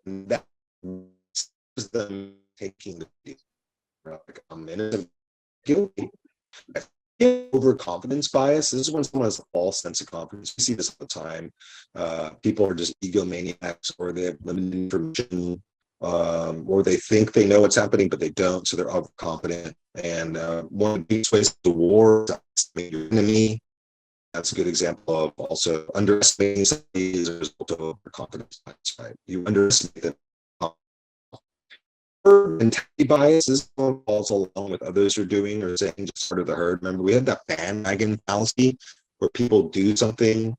And that is them taking the deal. Like, I'm innocent, guilty. Overconfidence bias. This is when someone has a false sense of confidence. We see this all the time. People are just egomaniacs, or they have limited information, or they think they know what's happening, but they don't. So they're overconfident. And one of the biggest ways to war is estimate your enemy. That's a good example of also underestimating somebody as a result of overconfidence. Right? You underestimate them. Mentality bias is what falls along with others are doing or saying just sort of the herd. Remember, we had that bandwagon fallacy where people do something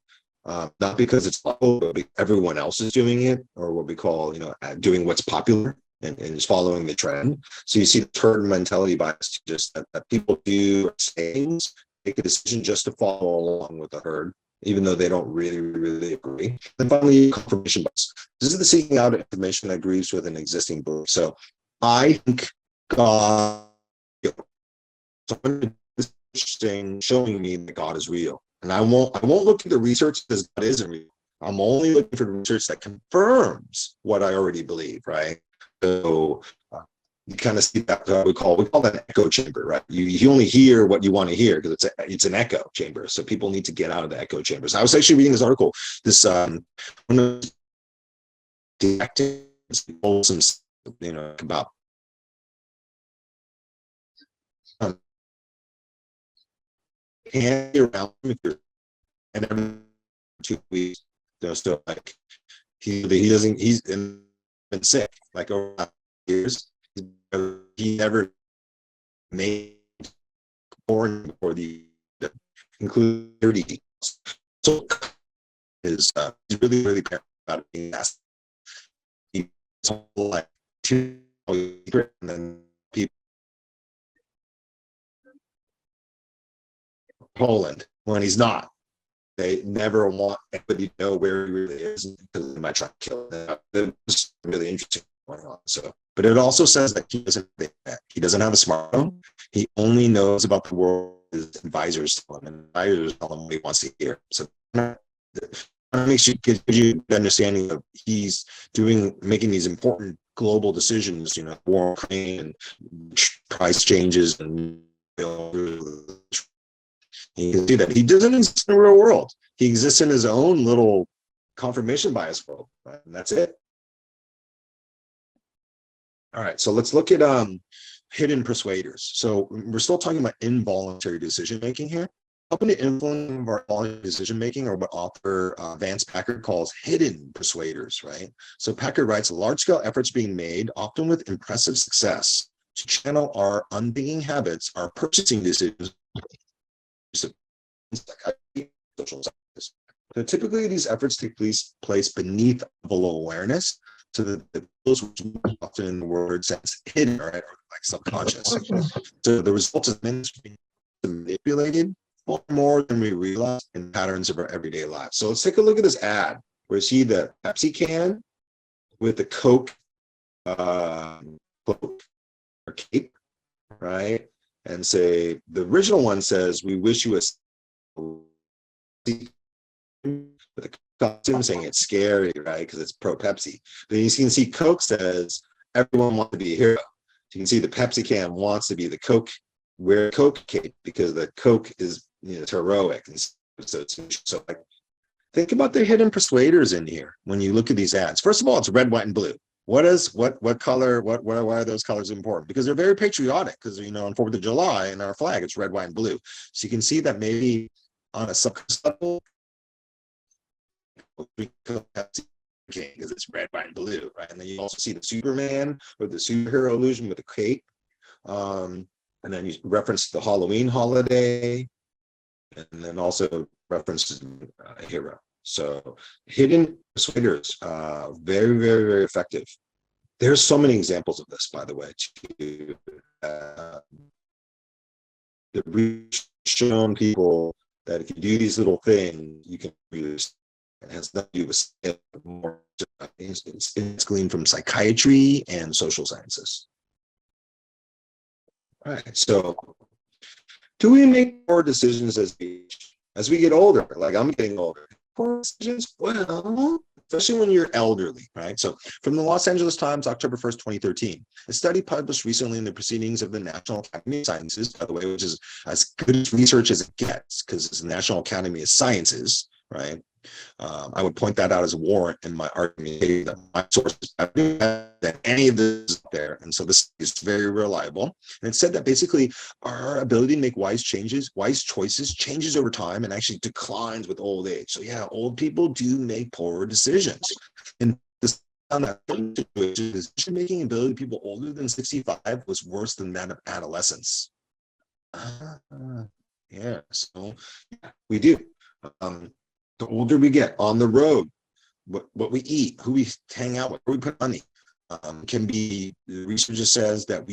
not because it's popular, but because everyone else is doing it, or what we call, doing what's popular and just following the trend. So you see the herd mentality bias, just that people do things, make a decision just to follow along with the herd, even though they don't really agree. And finally, confirmation bias. This is the seeking out information that agrees with an existing belief. So I think God, so this thing showing me that God is real, and I won't look at the research that God isn't real. I'm only looking for the research that confirms what I already believe, right? So you kind of see that we call that an echo chamber, right? You only hear what you want to hear because it's an echo chamber. So people need to get out of the echo chambers. I was actually reading this article, this one of the actors, about and around and every 2 weeks, so like he doesn't, he's been sick like over years. He never made born for the include 30. So is he's really paranoid about being asked. He's like and then people Poland when he's not. They never want anybody to know where he really is because they might try to kill him. It's really interesting going on. So, but it also says that he doesn't have a smartphone. He only knows about the world his advisors tell him, and advisors tell him what he wants to hear. So that makes you gives you an understanding of he's making these important global decisions, war in Ukraine and price changes, and you can see that he doesn't exist in the real world. He exists in his own little confirmation bias world, right? And that's it. All right, so let's look at hidden persuaders. So we're still talking about involuntary decision making here. Helping to influence our voluntary decision making, or what author Vance Packard calls hidden persuaders, right? So Packard writes, large scale efforts being made, often with impressive success, to channel our unthinking habits, our purchasing decisions, social sciences. So typically these efforts take place beneath level awareness, so that those which often in the word sense hidden, right, or like subconscious. So the result is manipulated far more than we realize in patterns of our everyday lives. So let's take a look at this ad where you see the Pepsi can with the Coke cloak or cape, right? And say the original one says, "We wish you a," with a costume saying it's scary, right? Because it's pro Pepsi. Then you can see Coke says, "Everyone wants to be a hero." So you can see the Pepsi can wants to be the Coke, wear Coke cape, because the Coke is, it's heroic. And so like, think about the hidden persuaders in here when you look at these ads. First of all, it's red, white, and blue. What color, why are those colors important? Because they're very patriotic, because, on 4th of July in our flag, it's red, white, and blue. So you can see that maybe on a subconscious level, because it's red, white, and blue, right? And then you also see the Superman or the superhero illusion with the cape. And then you reference the Halloween holiday, and then also references a hero. So hidden persuaders, very, very, very effective. There's so many examples of this, by the way. The research shown people that if you do these little things, you can use. It has nothing to do with more. It's gleaned from psychiatry and social sciences. All right. So, do we make more decisions as we get older? Like I'm getting older. Poor decisions? Well, especially when you're elderly, right? So from the Los Angeles Times, October 1st, 2013, a study published recently in the Proceedings of the National Academy of Sciences, by the way, which is as good research as it gets, because it's the National Academy of Sciences, right? I would point that out as a warrant in my argument that my sources are better than any of this up there. And so this is very reliable. And it said that basically our ability to make wise choices changes over time and actually declines with old age. So yeah, old people do make poorer decisions. And this on that decision-making ability of people older than 65 was worse than that of adolescents. Yeah, so we do. The older we get on the road, what we eat, who we hang out with, where we put money, can be, the research says that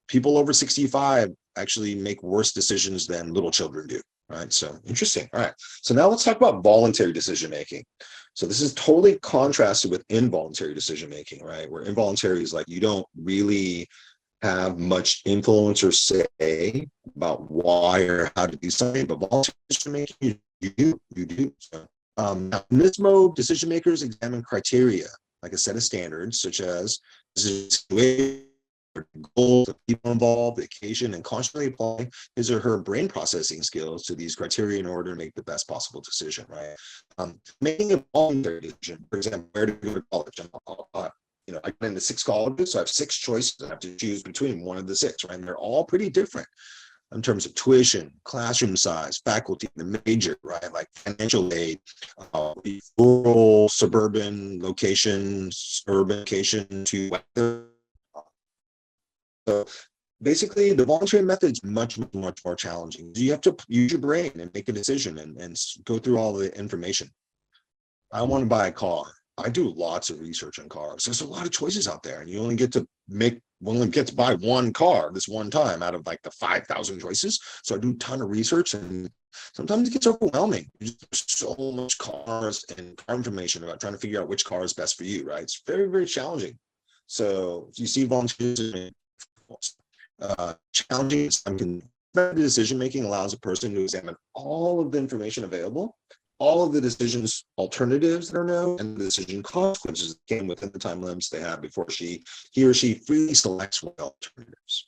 people over 65 actually make worse decisions than little children do, right? So interesting. All right. So now let's talk about voluntary decision making. So this is totally contrasted with involuntary decision making, right? Where involuntary is like you don't really have much influence or say about why or how to do something, but voluntary decision making, you do. So, in this mode, decision makers examine criteria, like a set of standards, such as goals, the people involved, the occasion, and constantly applying his or her brain processing skills to these criteria in order to make the best possible decision, right? Making a voluntary decision, for example, where to go to college. I get into 6 colleges, so I have 6 choices. I have to choose between one of the 6, right? And they're all pretty different in terms of tuition, classroom size, faculty, the major, right? Like financial aid, rural, suburban locations, urban location to weather. So basically, the voluntary method is much, much more challenging. You have to use your brain and make a decision and go through all the information. I want to buy a car. I do lots of research on cars. There's a lot of choices out there, and you only get to buy one car this one time out of like the 5,000 choices. So I do a ton of research, and sometimes it gets overwhelming. There's so much cars and car information about trying to figure out which car is best for you, right? It's very, very challenging. So you see volunteers challenging. Decision making allows a person to examine all of the information available, all of the decisions alternatives that are known, and the decision consequences again within the time limits they have before he or she freely selects one alternatives.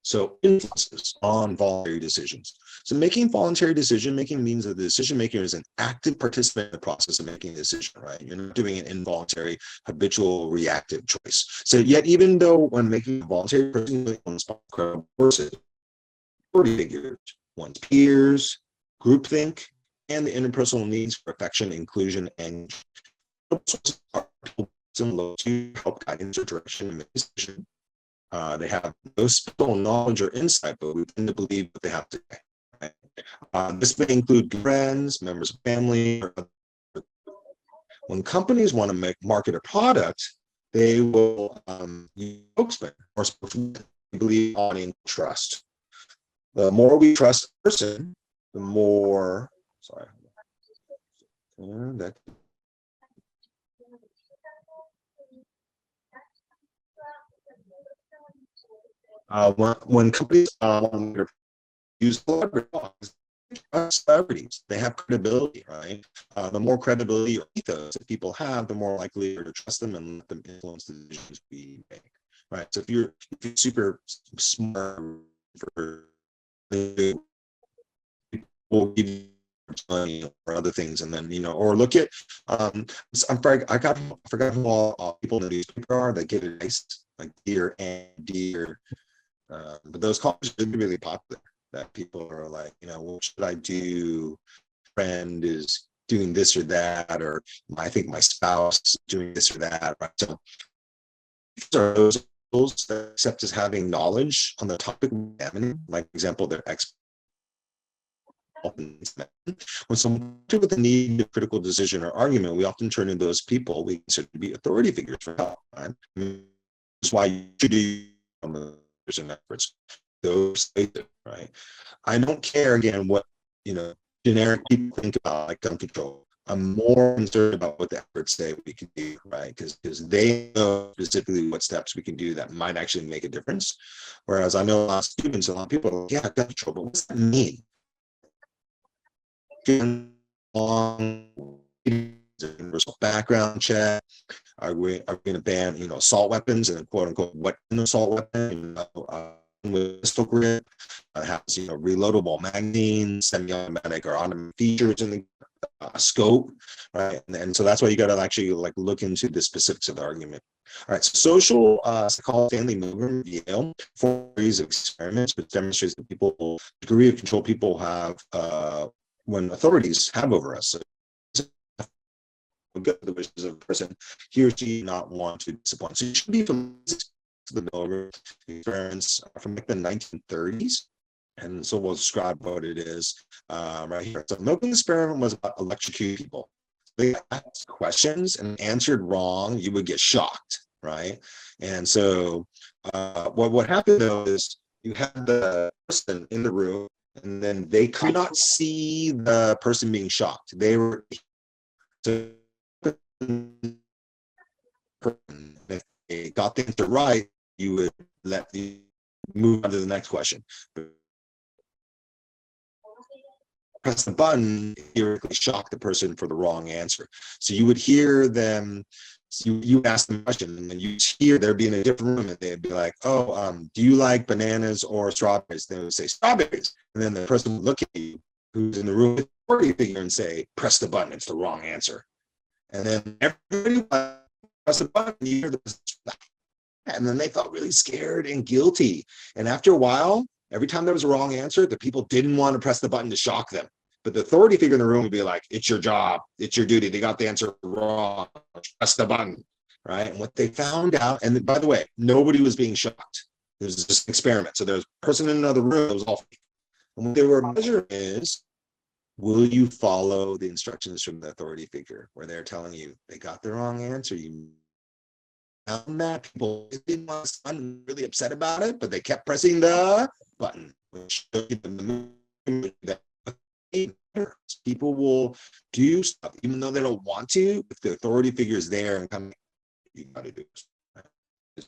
So influences on voluntary decisions. So making voluntary decision making means that the decision maker is an active participant in the process of making a decision, right? You're not doing an involuntary, habitual, reactive choice. So yet, even though when making a voluntary person, figures, one's peers, groupthink, and the interpersonal needs for affection, inclusion, and to help guidance or direction in the decision. They have no special knowledge or insight, but we tend to believe what they have to say. Right? This may include friends, members of family. When companies want to market a product, they will use spokesman or spokesman believe on trust. The more we trust a person, the more, sorry, that when companies use celebrities, they have credibility, right? The more credibility or ethos that people have, the more likely to trust them and let them influence the decisions we make, right? So if you're super smart, will give you money or other things, and then or look at I forgot who all people in the newspaper are that get advice like dear and dear, but those columns are really popular. That people are like, what should I do? Friend is doing this or that, or I think my spouse is doing this or that. Right? So those that accept as having knowledge on the topic of examining, like example, they're expert. When someone with a need, a critical decision or argument, we often turn to those people we consider to be authority figures for help. Right? That's why you should do and efforts. Those right? I don't care again what generic people think about like gun control. I'm more concerned about what the experts say we can do, right? Because they know specifically what steps we can do that might actually make a difference. Whereas I know a lot of students, a lot of people are like, yeah, gun control, but what's that mean? Long universal background check. Are we going to ban assault weapons and quote unquote what an assault weapon? With pistol grip, has reloadable magazines, semi-automatic or automatic features in the scope, right? And so that's why you got to actually like look into the specifics of the argument. All right, so social psychology, Stanley Milgram, Yale, 4 series of experiments, which demonstrates the degree of control people have when authorities have over us. So, good the wishes of a person, he or she not want to disappoint. So you should be familiar with the Milgram experiments from like the 1930s. And so we'll describe what it is right here. So Milgram's experiment was about electrocuting people. They asked questions and answered wrong, you would get shocked, right? And so what happened though is you had the person in the room, and then they could not see the person being shocked. They were so if they got the answer right, you would let the move on to the next question. Press the button, theoretically shock the person for the wrong answer. So you would hear them, you ask them a question, and then you hear they'd be in a different room, and they'd be like, oh, do you like bananas or strawberries? They would say strawberries. And then the person would look at you, who's in the room with the figure, and say, press the button, it's the wrong answer. And then everybody press the button, you hear the, and then they felt really scared and guilty. And after a while, every time there was a wrong answer, the people didn't want to press the button to shock them. But the authority figure in the room would be like, it's your job, it's your duty. They got the answer wrong, press the button, right? And what they found out, and by the way, nobody was being shocked. It was just an experiment. So there's a person in another room, it was all fake. And what they were measuring is, will you follow the instructions from the authority figure where they're telling you they got the wrong answer? You found that people didn't want to sound really upset about it, but they kept pressing the button, which showed them that people will do stuff even though they don't want to. If the authority figure is there and come, you got to do it. Right?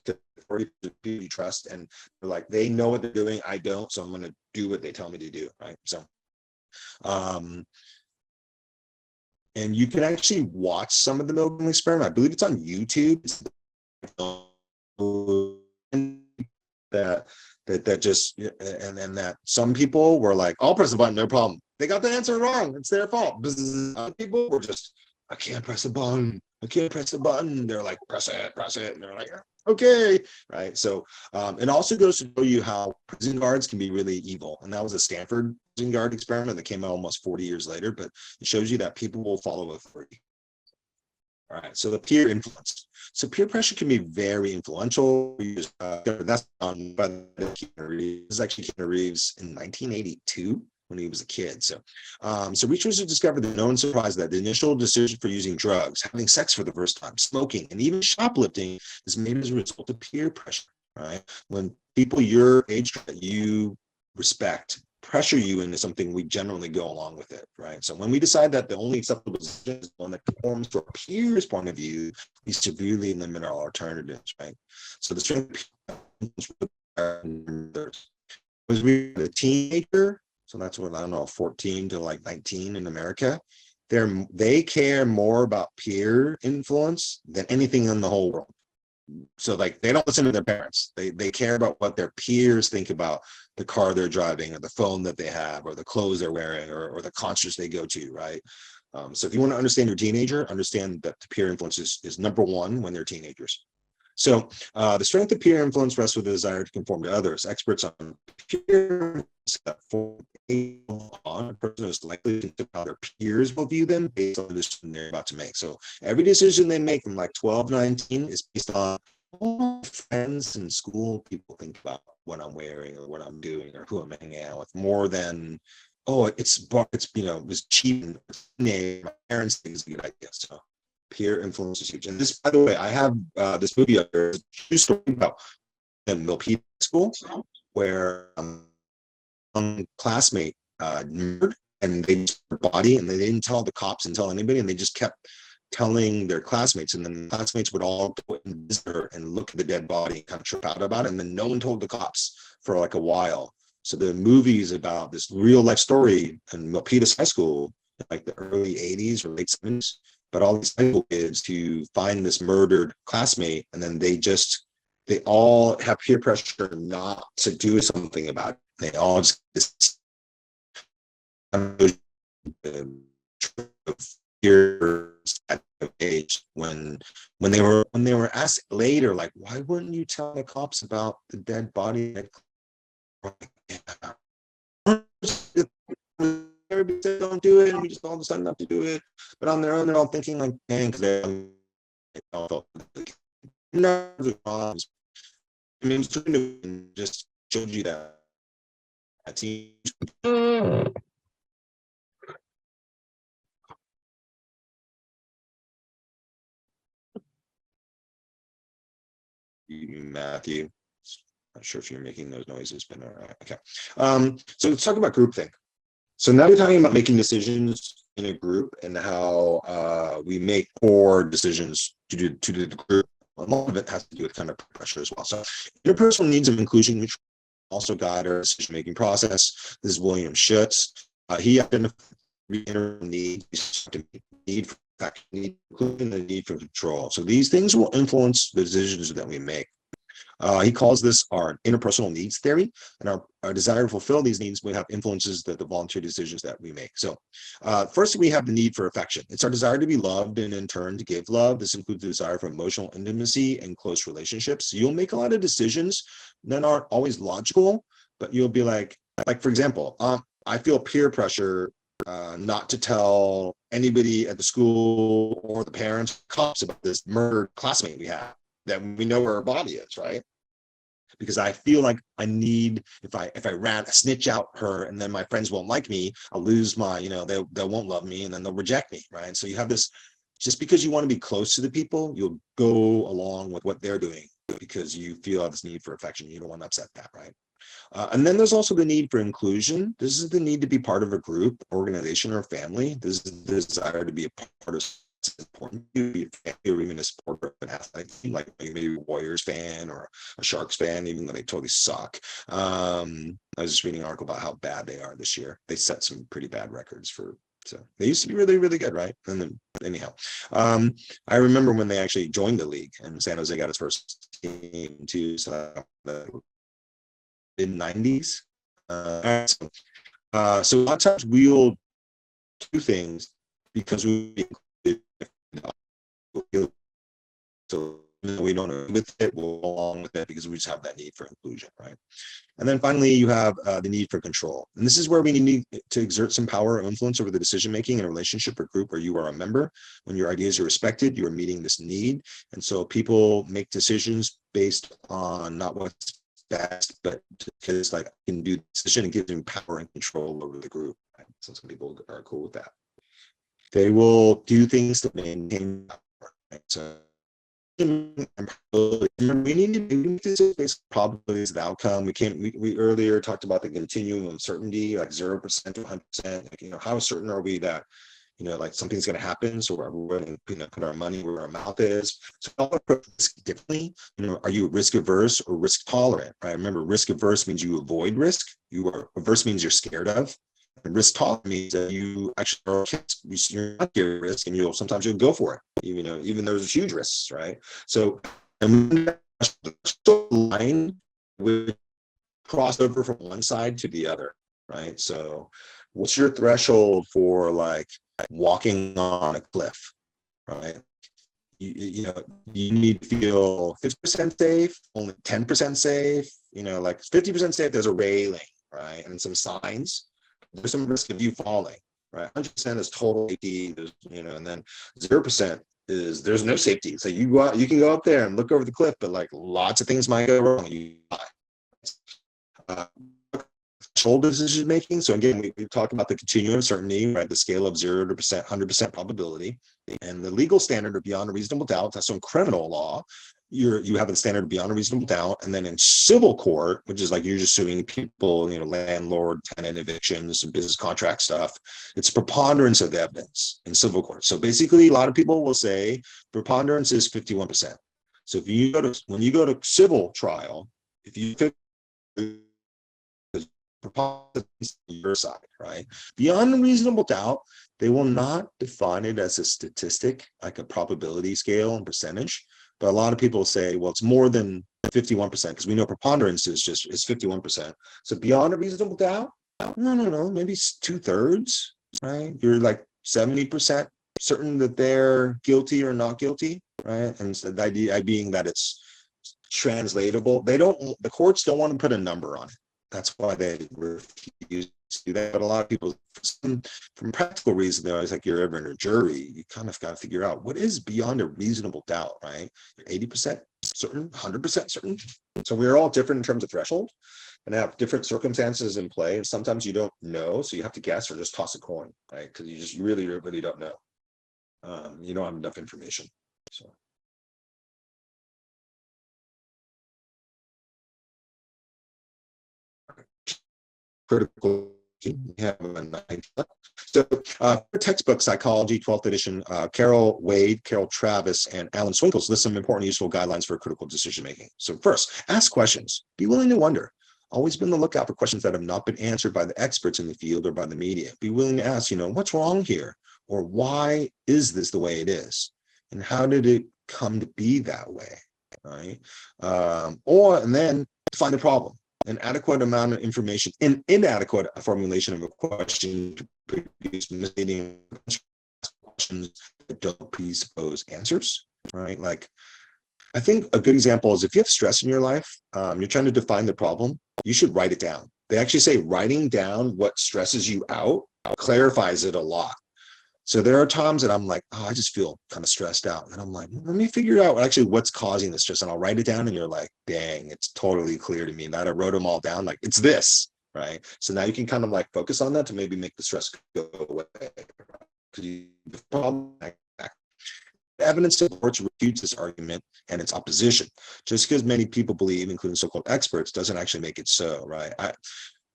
The authority people you trust, and they're like, they know what they're doing. I don't, so I'm going to do what they tell me to do. Right. So and you can actually watch some of the Milgram experiment. I believe it's on YouTube. That just and that some people were like, I'll press the button, no problem. They got the answer wrong. It's their fault. Other people were just, I can't press the button. I can't press the button. They're like, press it. And they're like, okay, right? So it also goes to show you how prison guards can be really evil. And that was a Stanford prison guard experiment that came out almost 40 years later, but it shows you that people will follow authority. All right, so the peer influence. So peer pressure can be very influential. That's on by Keanu Reeves. This is actually Keanu Reeves in 1982 when he was a kid. So researchers discovered that no one surprised that the initial decision for using drugs, having sex for the first time, smoking, and even shoplifting is made as a result of peer pressure. Right, when people your age that you respect pressure you into something, we generally go along with it, right? So when we decide that the only acceptable decision is one that conforms to our peers' point of view, we severely limit our alternatives, right? So the strength was we a teenager, so that's what I don't know, 14 to like 19 in America. They care more about peer influence than anything in the whole world. So like they don't listen to their parents. They care about what their peers think about the car they're driving or the phone that they have or the clothes they're wearing or the concerts they go to, right? So if you want to understand your teenager, understand that the peer influence is number one when they're teenagers. So the strength of peer influence rests with the desire to conform to others. Experts on peer on a person is likely to think how their peers will view them based on the decision they're about to make. So every decision they make from like 12, 19 is based on all friends in school people think about what I'm wearing or what I'm doing or who I'm hanging out with more than it's it was cheap and my parents think it's a good idea. So peer influence is huge. And this, by the way, I have this movie up there, true story about in Milpitas School, where classmate murdered, and they body, and they didn't tell the cops and tell anybody, and they just kept telling their classmates, and then the classmates would all go and visit her and look at the dead body and kind of trip out about it, and then no one told the cops for like a while. So the movie is about this real life story in Milpitas High School, like the early 80s or late 70s, but all these high school kids who find this murdered classmate, and then they all have peer pressure not to do something about it. They all just years at the age when they were asked later, like, why wouldn't you tell the cops about the dead body? Everybody said don't do it, and we just all of a sudden have to do it. But on their own, they're all thinking like, dang, because they all felt nerves. I mean, it just showed you that. Matthew, not sure if you're making those noises, but all right, okay. So let's talk about groupthink. So now we're talking about making decisions in a group and how we make poor decisions to do the group. A lot of it has to do with kind of pressure as well. So interpersonal needs of inclusion, which also guide our decision-making process. This is William Schutz. He identified needs to need for including the need for control. So these things will influence the decisions that we make. He calls this our interpersonal needs theory, and our desire to fulfill these needs will have influences the voluntary decisions that we make. So first, we have the need for affection. It's our desire to be loved and in turn to give love. This includes the desire for emotional intimacy and close relationships. So you'll make a lot of decisions that aren't always logical, but you'll be like for example, I feel peer pressure not to tell anybody at the school or the parents, cops about this murdered classmate we have that we know where her body is, right? Because I feel like I need, if I snitch out her and then my friends won't like me, I'll lose my, they won't love me and then they'll reject me, right? So you have this, just because you want to be close to the people, you'll go along with what they're doing because you feel this need for affection. You don't want to upset that, right? And then there's also the need for inclusion. This is the need to be part of a group, organization, or family. This is the desire to be a part of something important to be a family or even a supporter of an athletic team, like maybe a Warriors fan or a Sharks fan, even though they totally suck. I was just reading an article about how bad they are this year. They set some pretty bad records so they used to be really, really good, right? And then anyhow, I remember when they actually joined the league and San Jose got its first team too. So mid-90s. So a lot of times we'll do things because we so we don't agree with it, we'll go along with it because we just have that need for inclusion, right? And then finally, you have the need for control. And this is where we need to exert some power or influence over the decision-making in a relationship or group where you are a member. When your ideas are respected, you are meeting this need. And so people make decisions based on not what's best, but because like I can do the decision and gives them power and control over the group. Right? So some people are cool with that. They will do things to maintain power. Right? So we need to do this probabilities of the outcome. We earlier talked about the continuum of uncertainty, like 0% to 100%. Like, you know, how certain are we that, you know, like something's going to happen? So we're going to, you know, put our money where our mouth is. So all approach risk differently. You know, are you risk averse or risk tolerant? Right? Remember, risk averse means you avoid risk. You are averse means you're scared of. And risk tolerant means that you actually are, you're not scared of risk, and sometimes you'll go for it, even though there's huge risks, right? So, and the line would cross over from one side to the other, right? So, what's your threshold for like walking on a cliff, right? You know, you need to feel 50% safe, only 10% safe. You know, like 50% safe. There's a railing, right, and some signs. There's some risk of you falling, right? 100% is total safety, you know, and then 0% is there's no safety. So you go out, you can go up there and look over the cliff, but like lots of things might go wrong. You die. Control decision making. So again, we talked about the continuum of uncertainty, right? The scale of 0% to 100% probability, and the legal standard of beyond a reasonable doubt. That's so in criminal law, you have a standard beyond a reasonable doubt, and then in civil court, which is like you're just suing people, you know, landlord, tenant evictions, and business contract stuff. It's preponderance of evidence in civil court. So basically, a lot of people will say preponderance is 51%. So if you go to when you go to civil trial, if you preponderance on your side, right? Beyond a reasonable doubt, they will not define it as a statistic, like a probability scale and percentage. But a lot of people say, well, it's more than 51% because we know preponderance is 51%. So beyond a reasonable doubt, no, maybe it's 2/3, right? You're like 70% certain that they're guilty or not guilty, right? And so the idea being that it's translatable. The courts don't want to put a number on it. That's why they refuse to do that. But a lot of people, from practical reasons, they're always like, you're ever in a jury, you kind of got to figure out what is beyond a reasonable doubt, right? You're 80% certain, 100% certain. So we're all different in terms of threshold and have different circumstances in play. And sometimes you don't know, so you have to guess or just toss a coin, right? Because you really don't know. You don't have enough information. So. Critical. So textbook psychology 12th edition, Carol Wade, Carol Travis, and Alan Swinkles list some important useful guidelines for critical decision making. So first, ask questions. Be willing to wonder. Always be on the lookout for questions that have not been answered by the experts in the field or by the media. Be willing to ask, what's wrong here? Or why is this the way it is? And how did it come to be that way? Right? And then find the problem. An adequate amount of information, an inadequate formulation of a question to produce misleading questions that don't presuppose answers, right? Like, I think a good example is if you have stress in your life, you're trying to define the problem, you should write it down. They actually say writing down what stresses you out clarifies it a lot. So there are times that I'm like, I just feel kind of stressed out. And I'm like, let me figure out actually what's causing the stress. And I'll write it down and you're like, dang, it's totally clear to me. That I wrote them all down. Like, it's this, right? So now you can kind of like focus on that to maybe make the stress go away. Evidence supports refutes this argument and its opposition. Just because many people believe, including so-called experts, doesn't actually make it so, right?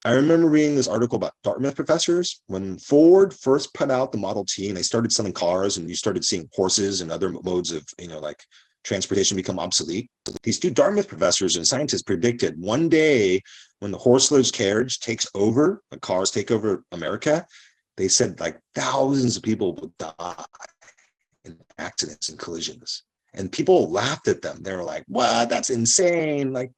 I remember reading this article about Dartmouth professors when Ford first put out the Model T and they started selling cars and you started seeing horses and other modes of, like transportation become obsolete. These two Dartmouth professors and scientists predicted one day when the horseless carriage takes over, the cars take over America, they said like thousands of people would die in accidents and collisions. And people laughed at them. They were like, what? That's insane. Like,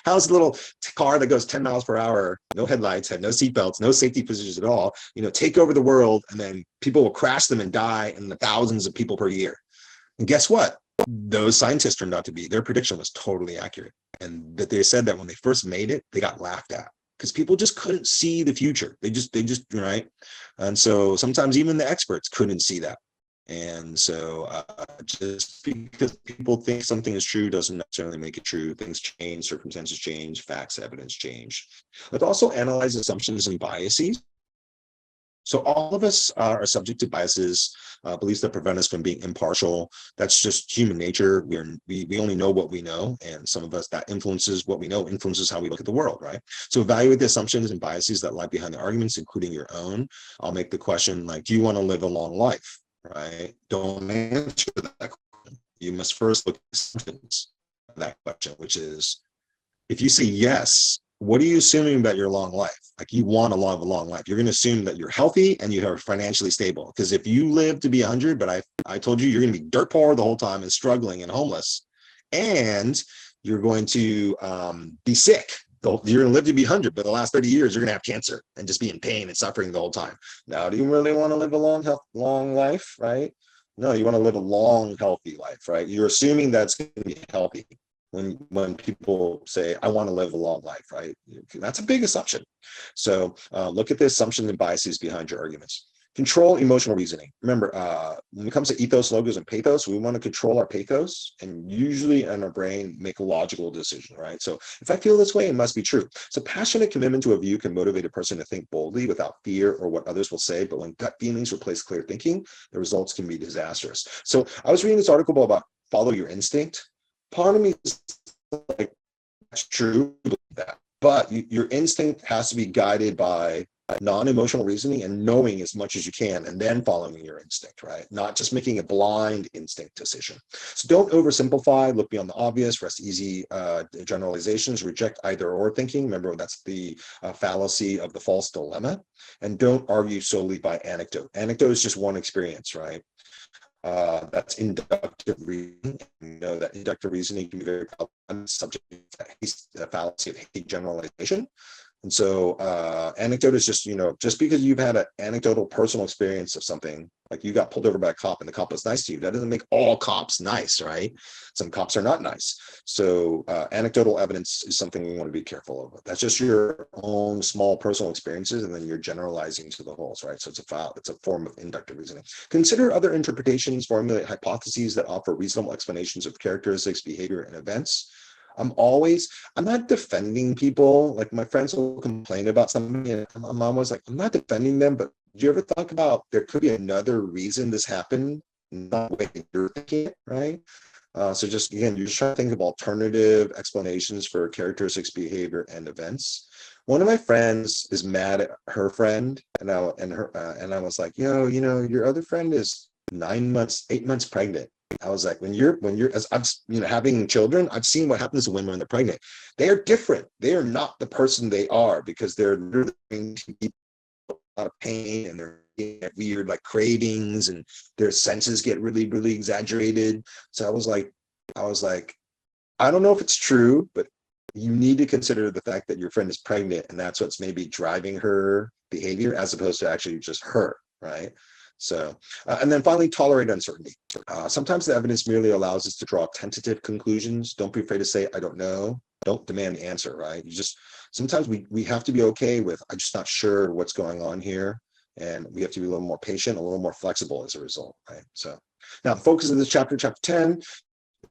how's a little car that goes 10 miles per hour, no headlights, had no seatbelts, no safety positions at all, take over the world, and then people will crash them and die in the thousands of people per year. And guess what? those scientists turned out to be, their prediction was totally accurate. And that they said that when they first made it, they got laughed at because people just couldn't see the future. They just, right. And so sometimes even the experts couldn't see that. And so just because people think something is true doesn't necessarily make it true. Things change, circumstances change, facts, evidence change. Let's also analyze assumptions and biases. So all of us are subject to biases, beliefs that prevent us from being impartial. That's just human nature. We only know what we know, and some of us, that influences what we know, influences how we look at the world, right? So evaluate the assumptions and biases that lie behind the arguments, including your own. I'll make the question like, do you want to live a long life, right? Don't answer that question. You must first look at the assumptions of that question, which is, if you say yes, what are you assuming about your long life? Like, you want to live a long life. You're going to assume that you're healthy and you are financially stable. Because if you live to be 100, but I told you you're going to be dirt poor the whole time and struggling and homeless, and you're going to be sick. You're going to live to be 100, but the last 30 years, you're going to have cancer and just be in pain and suffering the whole time. Now, do you really want to live a long life, right? No, you want to live a long, healthy life, right? You're assuming that's going to be healthy. When people say, I want to live a long life, right? That's a big assumption. So look at the assumptions and biases behind your arguments. Control emotional reasoning. Remember, when it comes to ethos, logos, and pathos, we want to control our pathos and usually in our brain make a logical decision, right? So if I feel this way, it must be true. So passionate commitment to a view can motivate a person to think boldly without fear or what others will say. But when gut feelings replace clear thinking, the results can be disastrous. So I was reading this article about follow your instinct. Part of me is like, that's true, but your instinct has to be guided by non-emotional reasoning and knowing as much as you can and then following your instinct, right? Not just making a blind instinct decision. So don't oversimplify, look beyond the obvious, rest easy generalizations, reject either or thinking. Remember, that's the fallacy of the false dilemma. And don't argue solely by anecdote. Anecdote is just one experience, right? That's inductive reasoning. You know that inductive reasoning can be very subject to the fallacy of hate generalization. And so anecdote is just, just because you've had an anecdotal personal experience of something, like you got pulled over by a cop and the cop was nice to you, that doesn't make all cops nice, right? Some cops are not nice. So anecdotal evidence is something we want to be careful of. That's just your own small personal experiences, and then you're generalizing to the wholes, right? So it's a form of inductive reasoning. Consider other interpretations, formulate hypotheses that offer reasonable explanations of characteristics, behavior, and events. I'm not defending people. Like, my friends will complain about something and I'm always like, I'm not defending them, but did you ever talk about there could be another reason this happened, not the way you're thinking it, right? So just, again, you're just trying to think of alternative explanations for characteristics, behavior, and events. One of my friends is mad at her friend, and I was like, your other friend is 8 months pregnant. I was like, when you're as I'm having children, I've seen what happens to women when they're pregnant. They are different. They are not the person they are because they're literally in a lot of pain, and they're getting weird like cravings, and their senses get really, really exaggerated. So I was like, I don't know if it's true, but you need to consider the fact that your friend is pregnant, and that's what's maybe driving her behavior as opposed to actually just her, right? So, and then finally, tolerate uncertainty. Sometimes the evidence merely allows us to draw tentative conclusions. Don't be afraid to say, I don't know. Don't demand the answer, right? Sometimes we have to be okay with, I'm just not sure what's going on here. And we have to be a little more patient, a little more flexible as a result, right? So now the focus of this chapter 10,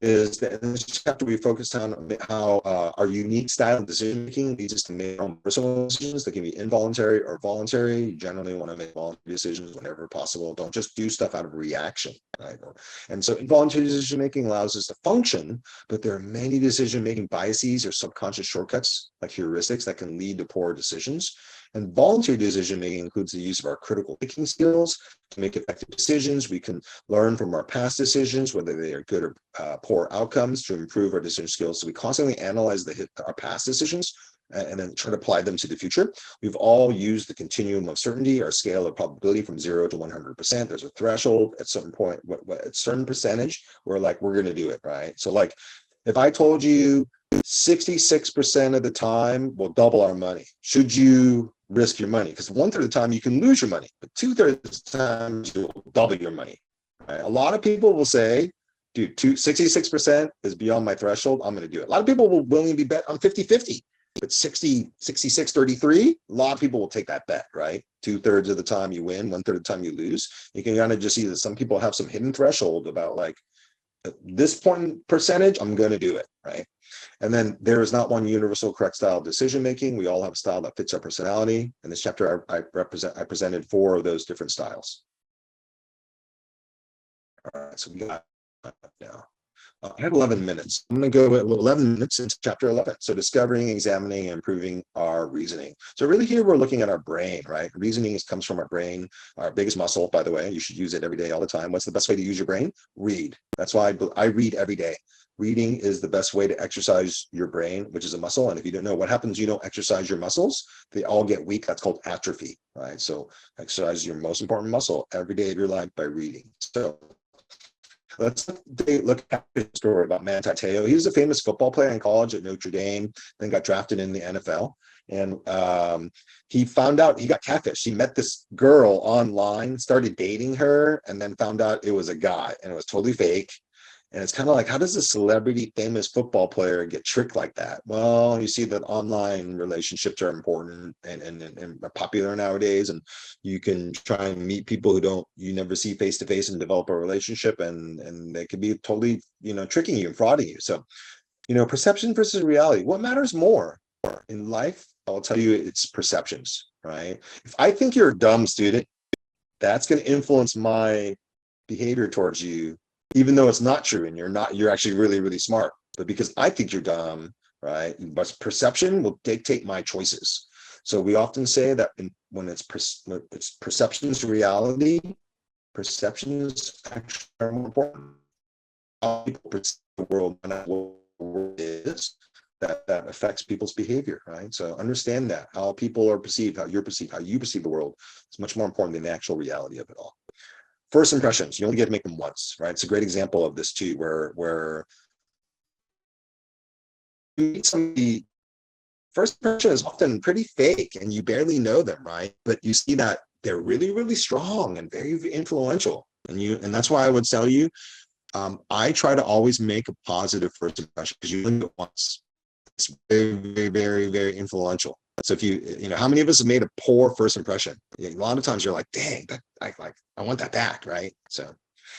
is that in this chapter we focused on how our unique style of decision making leads us to make our own personal decisions that can be involuntary or voluntary. You generally want to make voluntary decisions whenever possible. Don't just do stuff out of reaction, right? And so involuntary decision making allows us to function, but there are many decision making biases or subconscious shortcuts like heuristics that can lead to poor decisions. And voluntary decision making includes the use of our critical thinking skills to make effective decisions. We can learn from our past decisions, whether they are good or poor outcomes, to improve our decision skills. So we constantly analyze our past decisions and then try to apply them to the future. We've all used the continuum of certainty, our scale of probability from 0 to 100%. There's a threshold at some point, at a certain percentage, we're going to do it, right? So like, if I told you 66% of the time we'll double our money, should you risk your money? Because 1/3 of the time you can lose your money, but 2/3 of the time you'll double your money, right? A lot of people will say, dude, 66% is beyond my threshold. I'm going to do it. A lot of people will willingly bet on 50-50, but 60, 66, 33, a lot of people will take that bet, right? 2/3 of the time you win, 1/3 of the time you lose. You can kind of just see that some people have some hidden threshold about like, at this point percentage, I'm going to do it, right? And then there is not one universal correct style of decision making. We all have a style that fits our personality. In this chapter, I presented 4 of those different styles. All right, so we got now. I have 11 minutes. I'm going to go 11 minutes into chapter 11. So discovering, examining, and improving our reasoning. So really here we're looking at our brain, right? Reasoning comes from our brain, our biggest muscle, by the way. You should use it every day, all the time. What's the best way to use your brain? Read. That's why I read every day. Reading is the best way to exercise your brain, which is a muscle. And if you don't know what happens, you don't exercise your muscles, they all get weak. That's called atrophy, right? So exercise your most important muscle every day of your life by reading. So let's look at the story about Manti Te'o. He was a famous football player in college at Notre Dame, then got drafted in the NFL. And he found out he got catfished. He met this girl online, started dating her, and then found out it was a guy and it was totally fake. And it's kind of like, how does a celebrity famous football player get tricked like that? Well, you see that online relationships are important and are popular nowadays. And you can try and meet people who you never see face to face and develop a relationship. And they could be totally, tricking you and frauding you. So, perception versus reality. What matters more in life? I'll tell you, it's perceptions, right? If I think you're a dumb student, that's going to influence my behavior towards you, even though it's not true and you're actually really, really smart. But because I think you're dumb, right? But perception will dictate my choices. So we often say that when it's perceptions to reality, perceptions actually are more important. How people perceive the world and what the world is, that affects people's behavior, right? So understand that how people are perceived, how you perceive the world is much more important than the actual reality of it all. First impressions, you only get to make them once, right? It's a great example of this too, where you meet somebody, first impression is often pretty fake and you barely know them, right? But you see that they're really, really strong and very influential. And that's why I would tell you, I try to always make a positive first impression because you only get once. It's very, very, very, very influential. So if how many of us have made a poor first impression? A lot of times you're like, dang, I want that back, right? So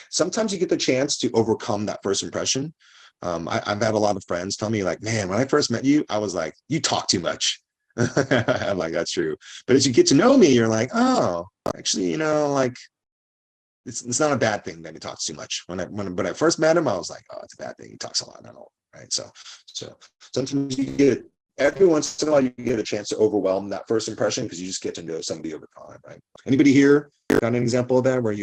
sometimes you get the chance to overcome that first impression. I've had a lot of friends tell me like, man, when I first met you, I was like, you talk too much. I'm like, that's true. But as you get to know me, you're like, oh, actually, like it's not a bad thing that he talks too much. When I first met him, I was like, oh, it's a bad thing. He talks a lot. I don't, right? So sometimes you get every once in a while you get a chance to overwhelm that first impression because you just get to know somebody over time, right? Anybody here got an example of that where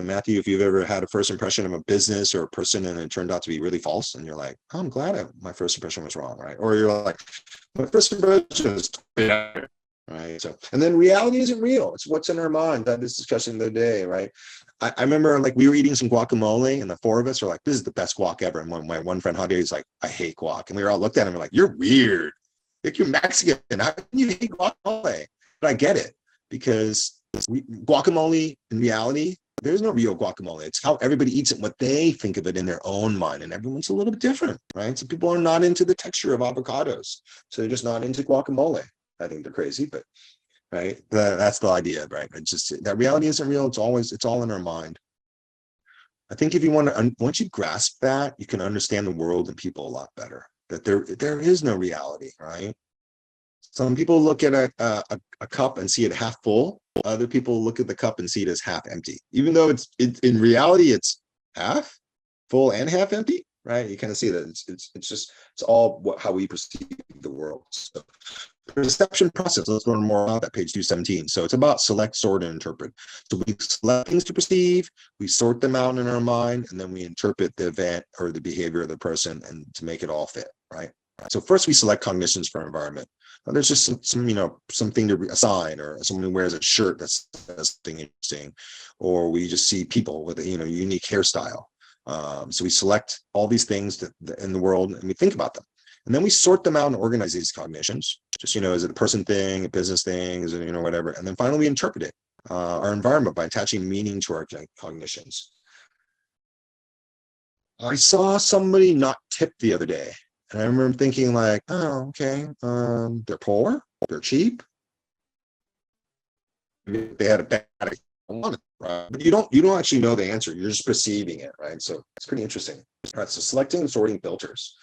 Matthew, if you've ever had a first impression of a business or a person and it turned out to be really false and you're like, oh, I'm glad my first impression was wrong, right? Or you're like, my first impression is right? So, and then reality isn't real. It's what's in our mind. I had this discussion the other day, right? I remember like we were eating some guacamole and the 4 of us were like, this is the best guac ever. And my one friend, Javier, he's like, I hate guac. And we were all looked at him and like, you're weird. Like you're Mexican. How can you hate guacamole? But I get it because guacamole in reality, there's no real guacamole. It's how everybody eats it, what they think of it in their own mind. And everyone's a little bit different, right? Some people are not into the texture of avocados. So they're just not into guacamole. I think they're crazy, but right. That's the idea, right? It's just that reality isn't real. It's all in our mind. I think if you once you grasp that, you can understand the world and people a lot better. That there is no reality, right? Some people look at a cup and see it half full. Other people look at the cup and see it as half empty, even though it's in reality it's half full and half empty, right? You kind of see that it's all how we perceive the world. So perception process, let's learn more about that, page 217. So it's about select, sort, and interpret. So we select things to perceive, we sort them out in our mind, and then we interpret the event or the behavior of the person and to make it all fit, right? So first we select cognitions for environment. Now, there's just something to assign, or someone who wears a shirt that's something interesting, or we just see people with a unique hairstyle. So we select all these things in the world and we think about them. And then we sort them out and organize these cognitions. Just, is it a person thing, a business thing, is it, whatever. And then finally we interpret it, our environment, by attaching meaning to our cognitions. I saw somebody not tip the other day. And I remember thinking like, oh, okay, they're poor, they're cheap. Maybe they had a bad experience, right? But you don't actually know the answer. You're just perceiving it, right? So it's pretty interesting. All right, so selecting and sorting filters.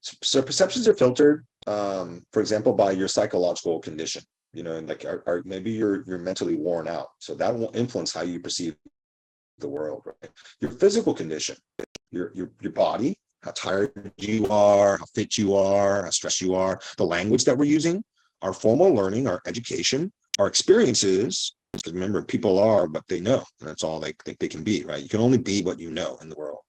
So perceptions are filtered, for example, by your psychological condition. And like maybe you're mentally worn out. So that will influence how you perceive the world, right? Your physical condition, your body, how tired you are, how fit you are, how stressed you are, the language that we're using, our formal learning, our education, our experiences. Because remember, people are what they know, and that's all they think they can be, right? You can only be what you know in the world.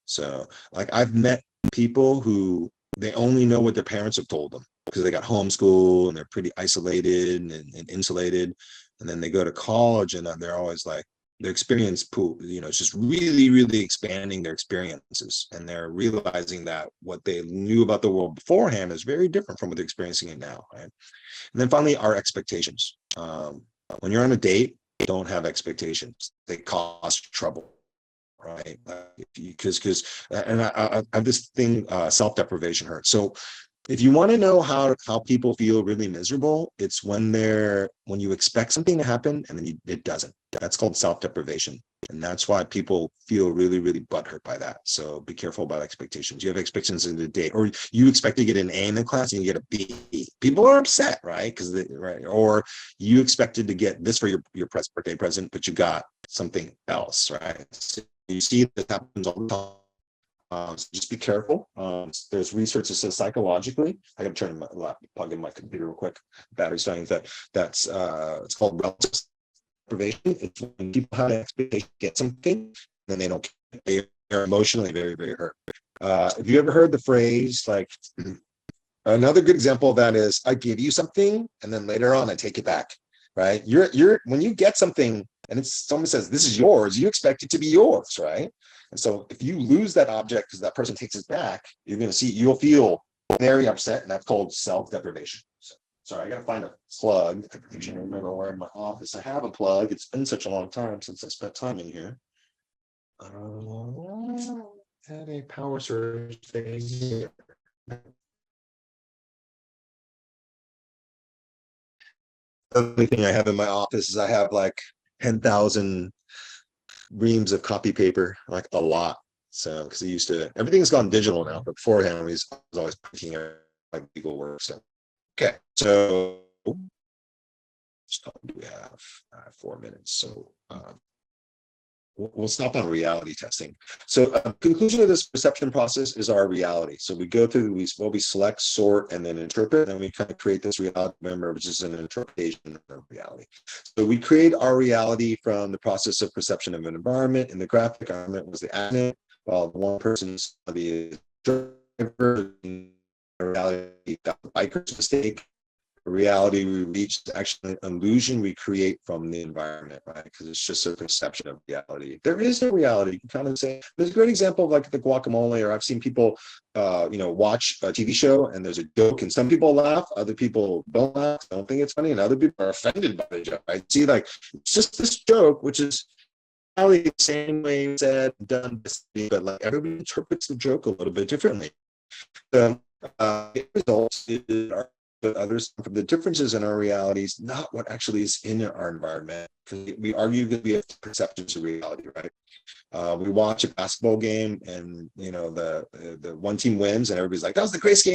So, like, I've met people who they only know what their parents have told them because they got homeschooled and they're pretty isolated and insulated. And then they go to college and they're always like, their experience pool, it's just really, really expanding their experiences. And they're realizing that what they knew about the world beforehand is very different from what they're experiencing it now, right? And then finally, our expectations. When you're on a date, don't have expectations. They cause trouble, right? Because I have this thing, self-deprivation hurts. So if you want to know how people feel really miserable, it's when you expect something to happen and then it doesn't. That's called self-deprivation. And that's why people feel really, really butthurt by that. So be careful about expectations. You have expectations in the date, or you expect to get an A in the class and you get a B. People are upset, right? Right. Or you expected to get this for your birthday present, but you got something else, right? So you see that happens all the time. So just be careful. There's research that says psychologically, I gotta plug in my computer real quick. Battery's dying. That's it's called relative deprivation. It's when people have an expectation to get something, then they don't get it. They are emotionally very, very hurt. Have you ever heard the phrase like, another good example of that is, I give you something and then later on I take it back, right? You're when you get something and someone says this is yours, you expect it to be yours, right? And so if you lose that object because that person takes it back, you'll feel very upset, and that's called self-deprivation. So, sorry, I gotta find a plug. I can't remember where in my office I have a plug. It's been such a long time since I spent time in here. Had a power surge thing here. The only thing I have in my office is I have like 10,000 reams of copy paper, like a lot. So, because everything's gone digital now, but beforehand, I was always printing like legal work. So, okay. So, do we have 4 minutes? So, we'll stop on reality testing. So conclusion of this perception process is our reality. So we go through, we select, sort, and then interpret, and we kind of create this reality, remember, which is an interpretation of reality. So we create our reality from the process of perception of an environment. In the graphic, environment was the accident, while one person's the driver, reality, the biker's mistake. Reality we reach is actually an illusion we create from the environment, right? Because it's just a perception of reality. There is no reality. You can kind of say, there's a great example of like the guacamole, or I've seen people watch a TV show and there's a joke and some people laugh, other people don't laugh, don't think it's funny, and other people are offended by the joke. I see, like, it's just this joke, which is probably the same way said, done, but like everybody interprets the joke a little bit differently. It results in but others, from the differences in our realities, not what actually is in our environment. We argue that we have perceptions of reality, right? We watch a basketball game, and the one team wins, and everybody's like, "That was the greatest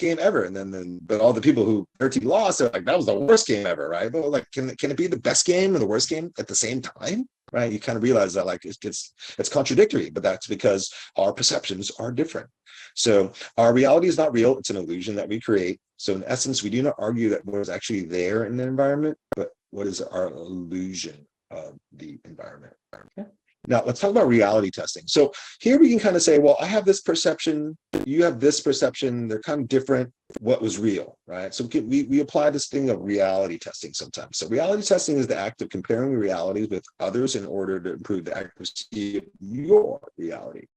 game ever." And then, but all the people who their team lost, they're like, "That was the worst game ever," right? But like, can it be the best game and the worst game at the same time? Right? You kind of realize that like it's contradictory, but that's because our perceptions are different. So our reality is not real; it's an illusion that we create. So in essence, we do not argue that what is actually there in the environment, but what is our illusion of the environment. Okay. Now let's talk about reality testing. So here we can kind of say, well, I have this perception, you have this perception, they're kind of different. What was real, right? So we apply this thing of reality testing sometimes. So reality testing is the act of comparing realities with others in order to improve the accuracy of your reality.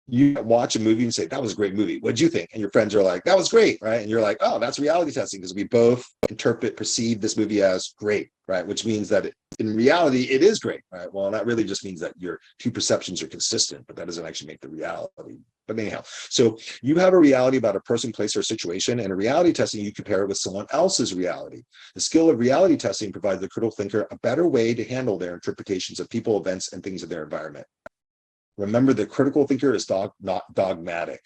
You watch a movie and say, that was a great movie. What'd you think? And your friends are like, that was great, right? And you're like, oh, that's reality testing, because we both perceive this movie as great, right? Which means that in reality, it is great, right? Well, that really just means that your two perceptions are consistent, but that doesn't actually make the reality. But anyhow, so you have a reality about a person, place, or situation, and a reality testing, you compare it with someone else's reality. The skill of reality testing provides the critical thinker a better way to handle their interpretations of people, events, and things in their environment. Remember, the critical thinker is not dogmatic.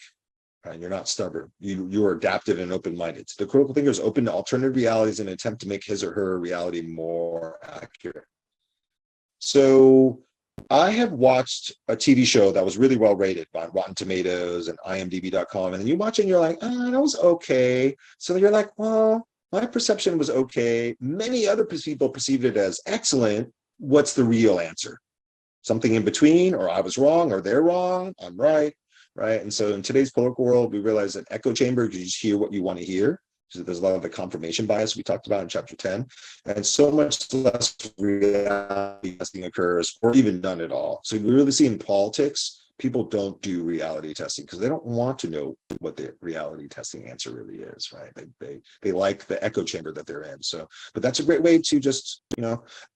Right? You're not stubborn. You are adaptive and open-minded. The critical thinker is open to alternative realities in an attempt to make his or her reality more accurate. So I have watched a TV show that was really well rated by Rotten Tomatoes and IMDb.com. And then you watch it and you're like, oh, that was okay. So you're like, well, my perception was okay. Many other people perceived it as excellent. What's the real answer? Something in between, or I was wrong, or they're wrong, I'm right, right? And so in today's political world, we realize that echo chamber, you just hear what you want to hear. So there's a lot of the confirmation bias we talked about in chapter 10, and so much less reality testing occurs, or even none at all. So we really see in politics, people don't do reality testing because they don't want to know what the reality testing answer really is, right? They like the echo chamber that they're in. So, but that's a great way to just,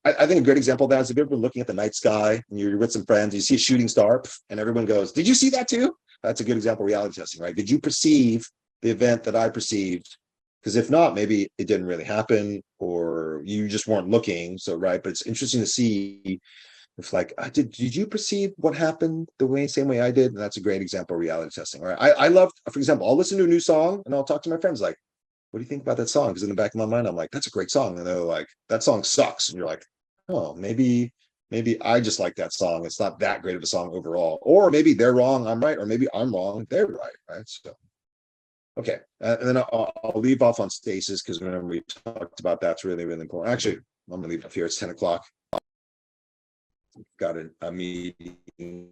I think a great example of that is if you've ever been looking at the night sky and you're with some friends, you see a shooting star, and everyone goes, "Did you see that too?" That's a good example of reality testing, right? Did you perceive the event that I perceived? Because if not, maybe it didn't really happen, or you just weren't looking. So, right. But it's interesting to see if, like, did you perceive what happened same way I did? And that's a great example of reality testing, right? I love, for example, I'll listen to a new song and I'll talk to my friends like, what do you think about that song? Because in the back of my mind, I'm like, that's a great song. And they're like, that song sucks. And you're like, oh, maybe I just like that song. It's not that great of a song overall. Or maybe they're wrong, I'm right. Or maybe I'm wrong, they're right, right? So, okay. And then I'll leave off on stasis because whenever we talked about that's really, really important. Actually, I'm going to leave it up here. It's 10 o'clock. Got a meeting